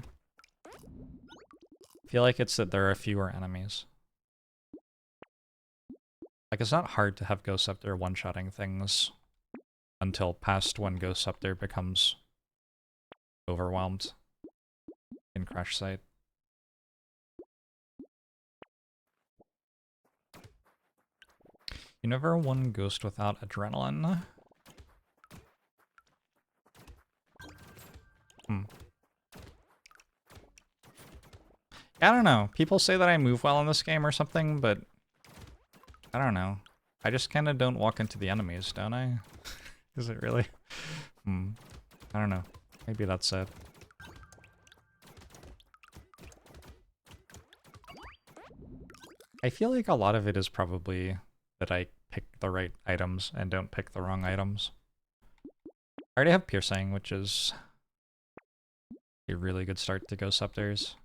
I feel like it's that there are fewer enemies. Like, it's not hard to have Ghost Scepter one-shotting things until past when Ghost Scepter becomes overwhelmed in Crash Site. You never won Ghost without adrenaline. I don't know. People say that I move well in this game or something, but I don't know. I just kind of don't walk into the enemies, don't I? Is it really? I don't know. Maybe that's it. I feel like a lot of it is probably that I pick the right items and don't pick the wrong items. I already have Piercing, which is a really good start to Ghost Scepters.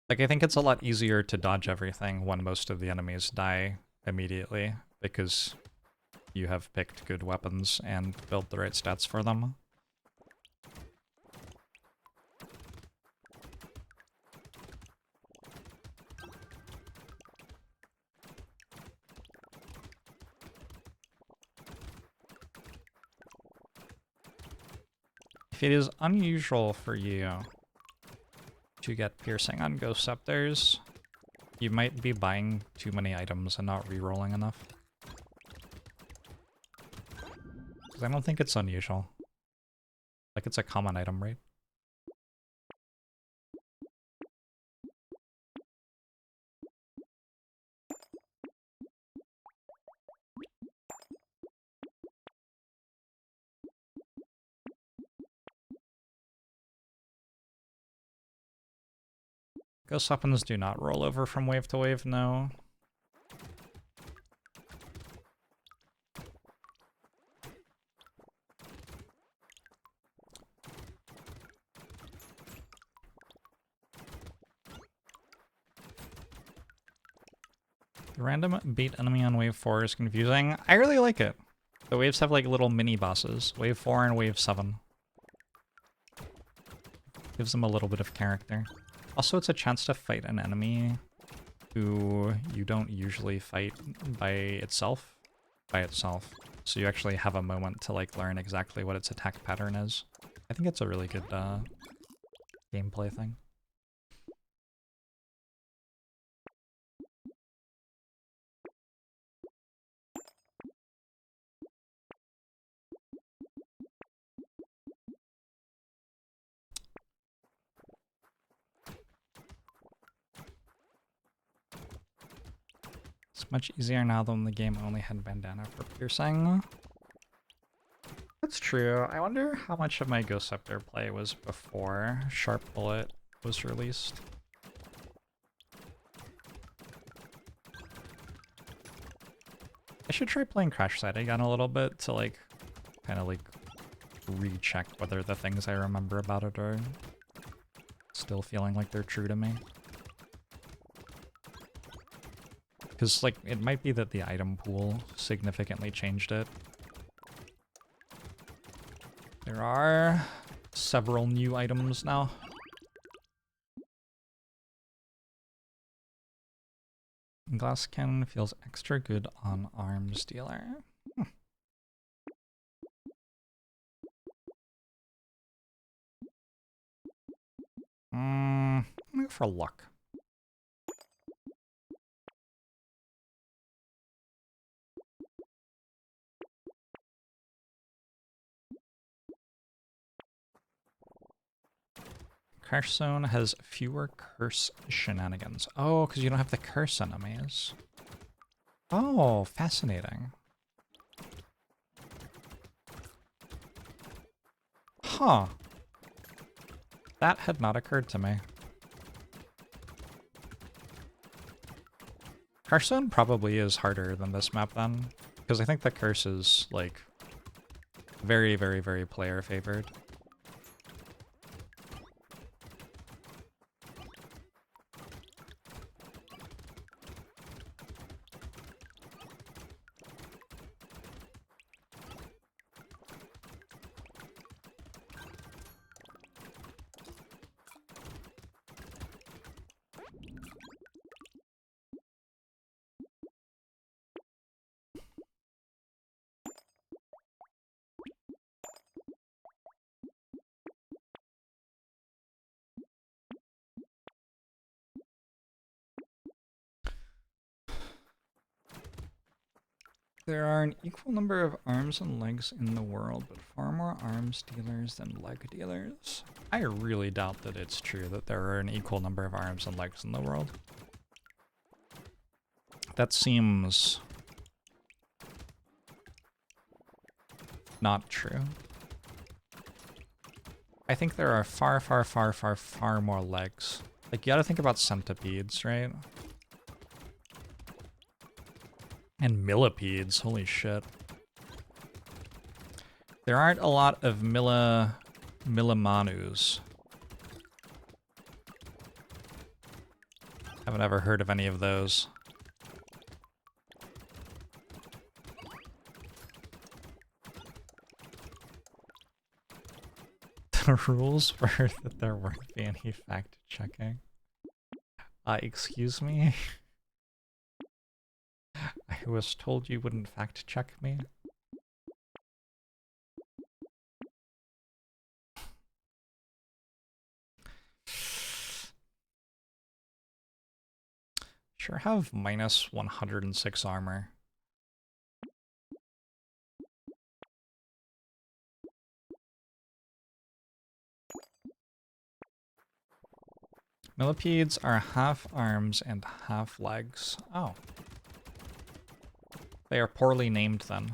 Like, I think it's a lot easier to dodge everything when most of the enemies die immediately, because you have picked good weapons and built the right stats for them. If it is unusual for you to get piercing on Ghost Scepters, you might be buying too many items and not re-rolling enough. Because I don't think it's unusual. Like, it's a common item, right? Ghost weapons do not roll over from wave to wave, no. The random beat enemy on wave 4 is confusing. I really like it. The waves have like little mini bosses. Wave 4 and wave 7. Gives them a little bit of character. Also, it's a chance to fight an enemy who you don't usually fight by itself. So you actually have a moment to like learn exactly what its attack pattern is. I think it's a really good gameplay thing. It's much easier now than the game only had bandana for piercing. That's true. I wonder how much of my Ghost Scepter play was before Sharp Bullet was released. I should try playing Crash Side again a little bit to like, kind of like recheck whether the things I remember about it are still feeling like they're true to me. Because, like, it might be that the item pool significantly changed it. There are several new items now. Glass cannon feels extra good on arms dealer. I'm gonna go for luck. Crash Zone has fewer curse shenanigans. Oh, because you don't have the curse enemies. Oh, fascinating. Huh. That had not occurred to me. Crash Zone probably is harder than this map then, because I think the curse is, like, very, very, very player favored. There are an equal number of arms and legs in the world, but far more arms dealers than leg dealers. I really doubt that it's true that there are an equal number of arms and legs in the world. That seems not true. I think there are far, far, far, far, far more legs. Like, you gotta think about centipedes, right? And millipedes, holy shit. There aren't a lot of millimanus. Haven't ever heard of any of those. The rules were that there weren't be any fact checking. Excuse me? I was told you wouldn't fact check me. Sure have minus 106 armor. Millipedes are half arms and half legs. Oh. They are poorly named then.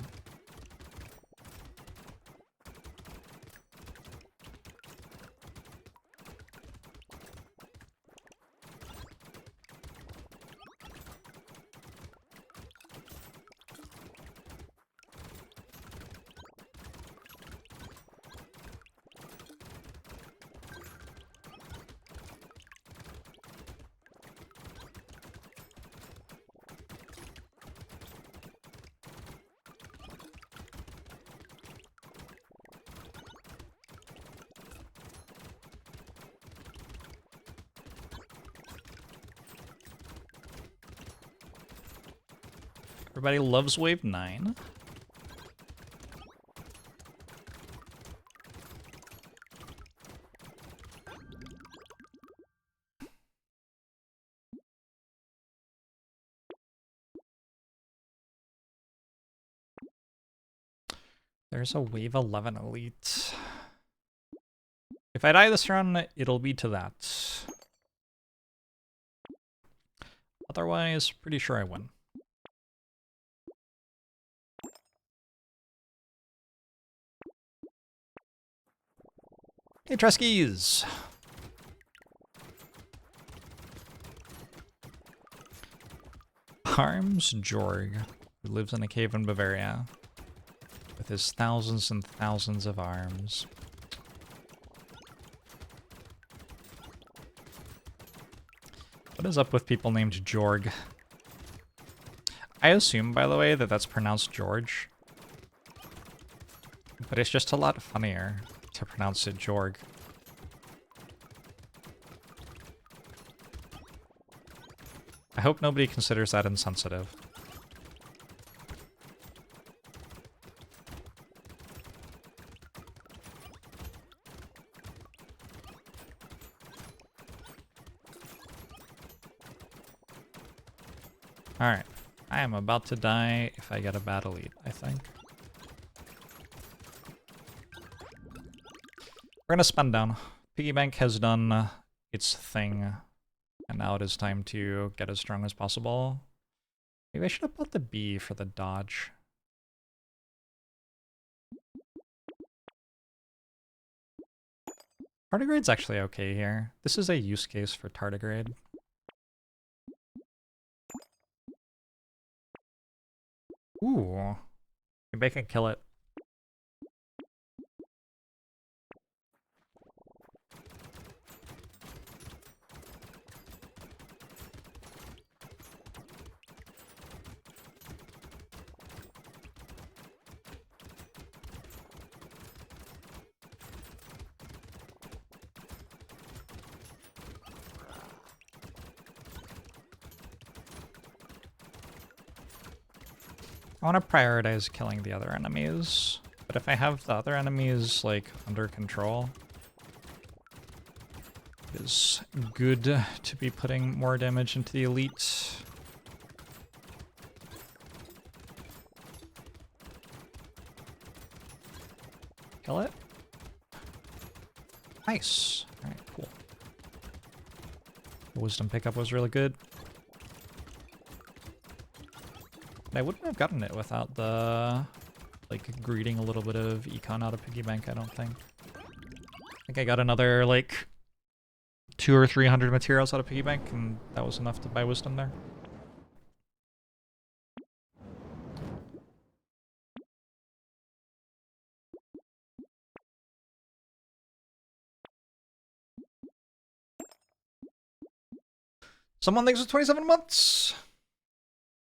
Everybody loves wave 9. There's a wave 11 elite. If I die this run, it'll be to that. Otherwise, pretty sure I win. Hey, Treskies! Harms Jorg, who lives in a cave in Bavaria, with his thousands and thousands of arms. What is up with people named Jorg? I assume, by the way, that that's pronounced George. But it's just a lot funnier to pronounce it Jorg. I hope nobody considers that insensitive. Alright, I am about to die if I get a bad elite, I think. We're gonna spend down. Piggy bank has done its thing, and now it is time to get as strong as possible. Maybe I should have bought the B for the dodge. Tardigrade's actually okay here. This is a use case for tardigrade. Ooh. Maybe I can kill it. I want to prioritize killing the other enemies, but if I have the other enemies, like, under control, it is good to be putting more damage into the elite. Kill it? Nice. Alright, cool. The wisdom pickup was really good. I wouldn't have gotten it without the, like, greeting a little bit of econ out of piggy bank, I don't think. I think I got another, like, 200 or 300 materials out of piggy bank, and that was enough to buy wisdom there. Someone thanks for 27 months!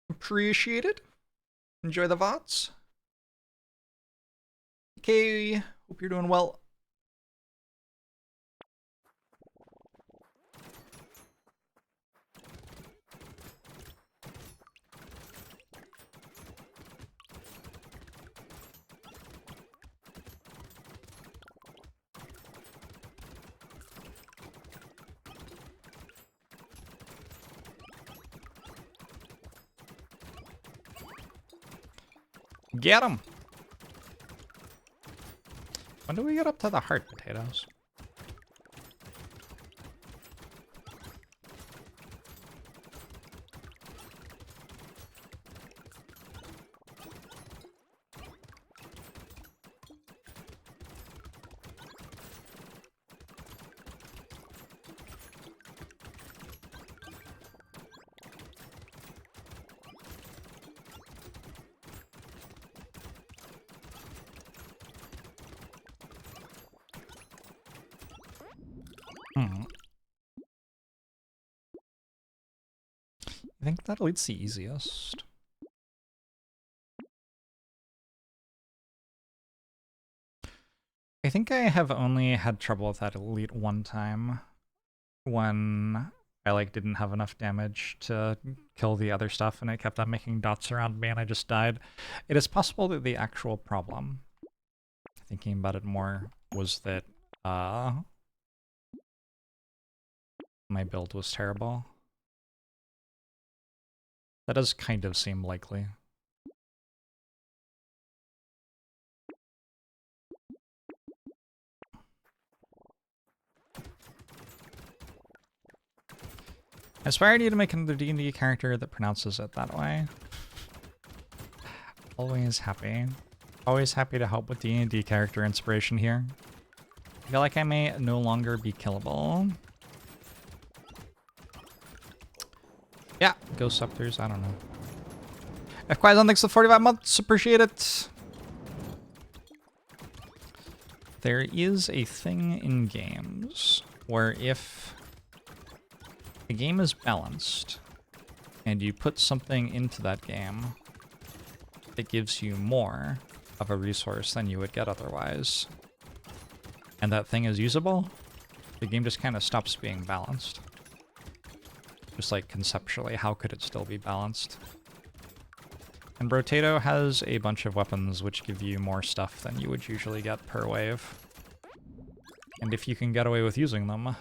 Appreciate it. Enjoy the VODs. Okay, hope you're doing well. Get him! When do we get up to the heart potatoes? I think that elite's the easiest. I think I have only had trouble with that elite one time when I like didn't have enough damage to kill the other stuff and it kept on making dots around me and I just died. It is possible that the actual problem, thinking about it more, was that my build was terrible. That does kind of seem likely. I aspire you to make another D&D character that pronounces it that way. Always happy. Always happy to help with D&D character inspiration here. I feel like I may no longer be killable. Yeah, Ghost Scepters, I don't know. F. Quaizon, thanks for 45 months, appreciate it. There is a thing in games where if the game is balanced and you put something into that game that gives you more of a resource than you would get otherwise, and that thing is usable, the game just kind of stops being balanced. Just like conceptually, how could it still be balanced? And Brotato has a bunch of weapons which give you more stuff than you would usually get per wave. And if you can get away with using them,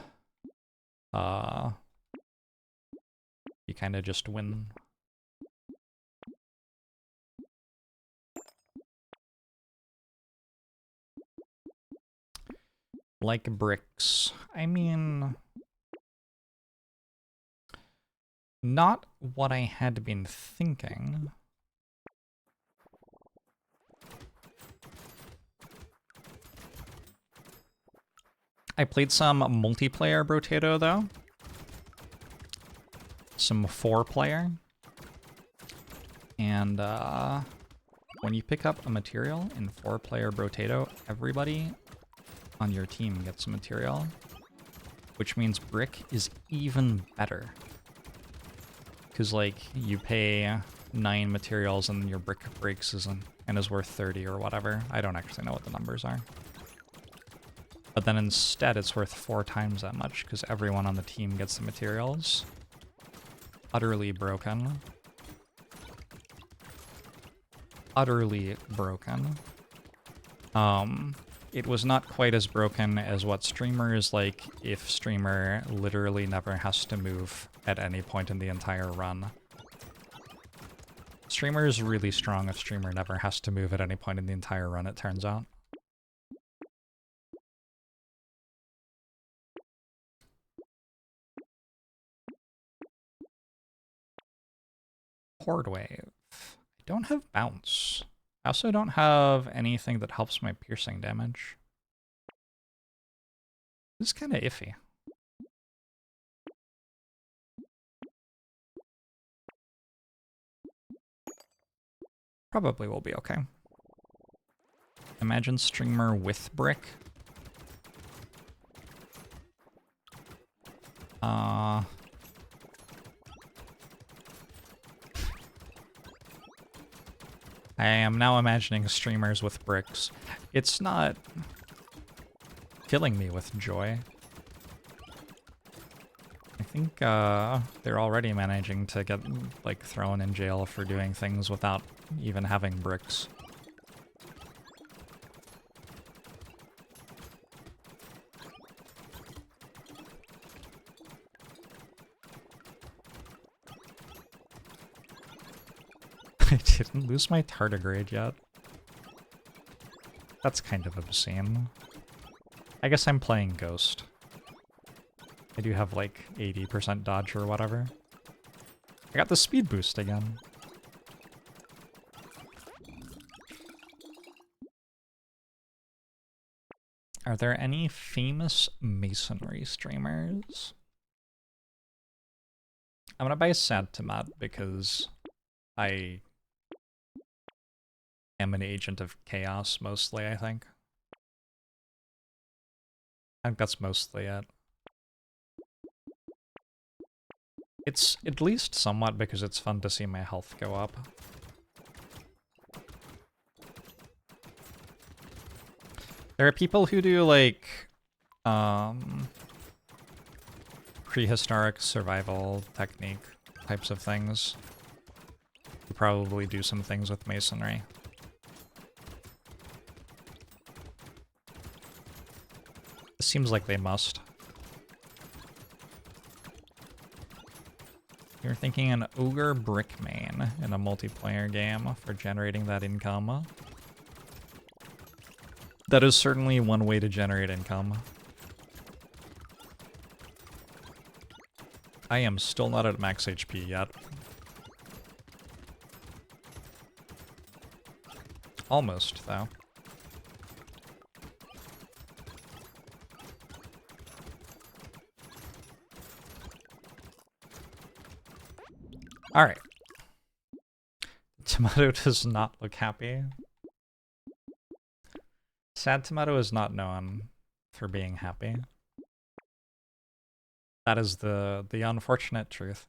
you kind of just win. Like bricks. I mean, not what I had been thinking. I played some multiplayer Brotato though. Some 4-player. And when you pick up a material in 4-player Brotato, everybody on your team gets a material, which means brick is even better. Because like you pay 9 materials and your brick breaks and is worth 30 or whatever. I don't actually know what the numbers are. But then instead it's worth 4 times that much because everyone on the team gets the materials. Utterly broken. Utterly broken. It was not quite as broken as what Streamer is like if Streamer literally never has to move at any point in the entire run. Streamer is really strong if Streamer never has to move at any point in the entire run, it turns out. Horde wave. I don't have bounce. I also don't have anything that helps my piercing damage. This is kind of iffy. Probably will be okay. Imagine Streamer with brick. I am now imagining streamers with bricks. It's not filling me with joy. I think they're already managing to get like thrown in jail for doing things without even having bricks. I didn't lose my tardigrade yet. That's kind of obscene. I guess I'm playing Ghost. I do have like 80% dodge or whatever. I got the speed boost again. Are there any famous masonry streamers? I'm gonna buy Sad Tomat because I am an agent of chaos mostly, I think. I think that's mostly it. It's at least somewhat because it's fun to see my health go up. There are people who do like prehistoric survival technique types of things. You probably do some things with masonry. It seems like they must. You're thinking an ogre brick main in a multiplayer game for generating that income. That is certainly one way to generate income. I am still not at max HP yet. Almost, though. Alright. Tomato does not look happy. Sad Tomato is not known for being happy. That is the unfortunate truth.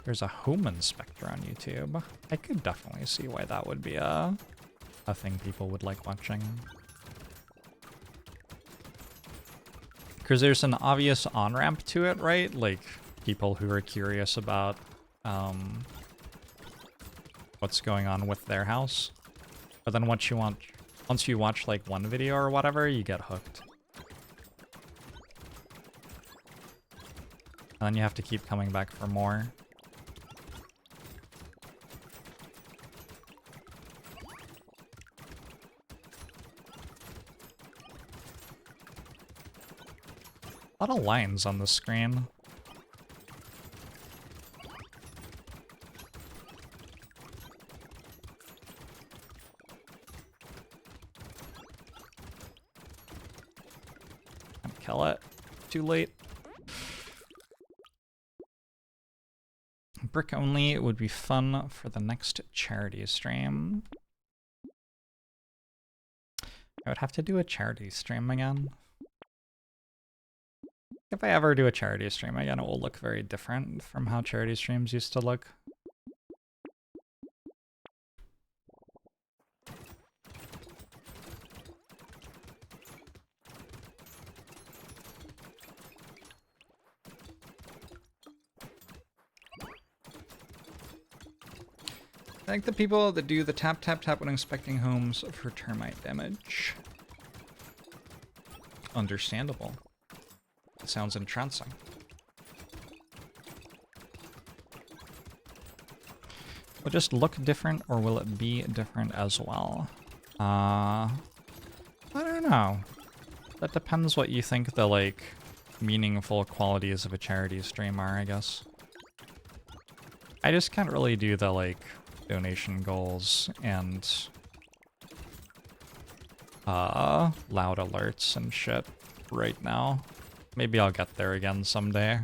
There's a home inspector on YouTube. I could definitely see why that would be a thing people would like watching. Because there's an obvious on-ramp to it, right? Like, people who are curious about what's going on with their house. But then once you watch like one video or whatever, you get hooked. And then you have to keep coming back for more. A lot of lines on the screen. Can't kill it. Too late. Brick only would be fun for the next charity stream. I would have to do a charity stream again. If I ever do a charity stream again, it will look very different from how charity streams used to look. I think the people that do the tap tap tap when inspecting homes for termite damage. Understandable. It sounds entrancing. Will it just look different, or will it be different as well? I don't know. That depends what you think the, like, meaningful qualities of a charity stream are, I guess. I just can't really do the, like, donation goals and loud alerts and shit right now. Maybe I'll get there again someday.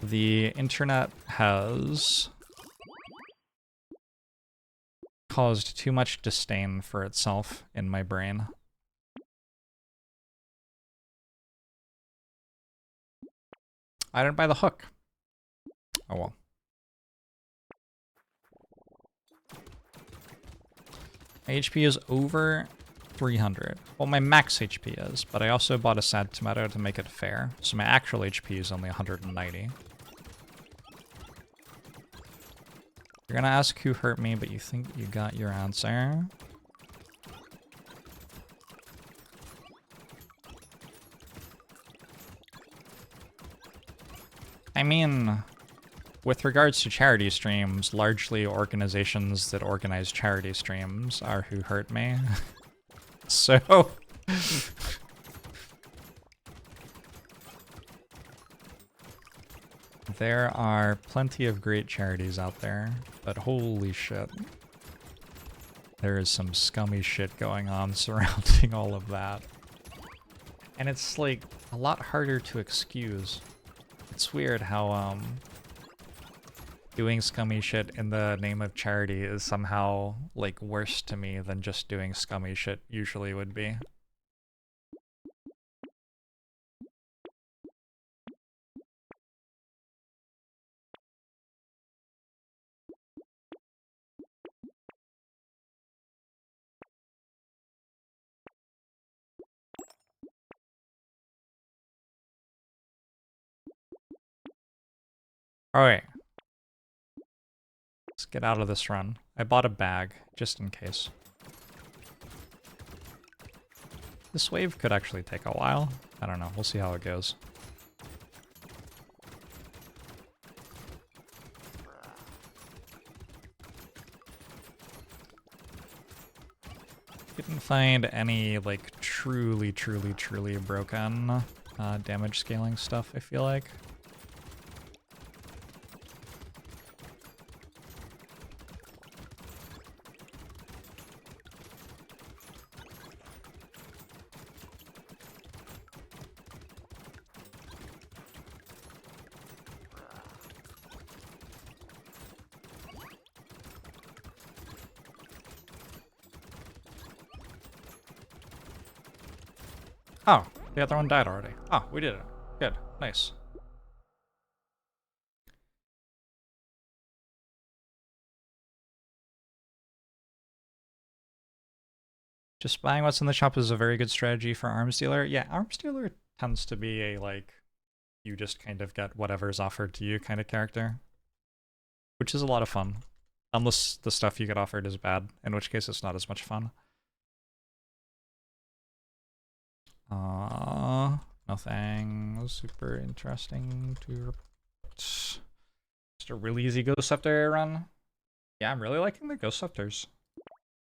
The internet has caused too much disdain for itself in my brain. I didn't buy the hook. Oh well. My HP is over 300. Well, my max HP is, but I also bought a Sad Tomato to make it fair, so my actual HP is only 190. You're gonna ask who hurt me, but you think you got your answer. I mean, with regards to charity streams, largely organizations that organize charity streams are who hurt me. So... There are plenty of great charities out there, but holy shit. There is some scummy shit going on surrounding all of that. And it's like a lot harder to excuse. It's weird how doing scummy shit in the name of charity is somehow like worse to me than just doing scummy shit usually would be. Alright. Let's get out of this run. I bought a bag, just in case. This wave could actually take a while. I don't know, we'll see how it goes. Didn't find any, like, truly broken damage scaling stuff, I feel like. Oh, the other one died already. Oh, we did it. Good. Nice. Just buying what's in the shop is a very good strategy for Arms Dealer. Yeah, Arms Dealer tends to be a, like, you just kind of get whatever's offered to you kind of character. Which is a lot of fun. Unless the stuff you get offered is bad, in which case it's not as much fun. Nothing super interesting to report. Just a really easy Ghost Scepter run. Yeah, I'm really liking the Ghost Scepters.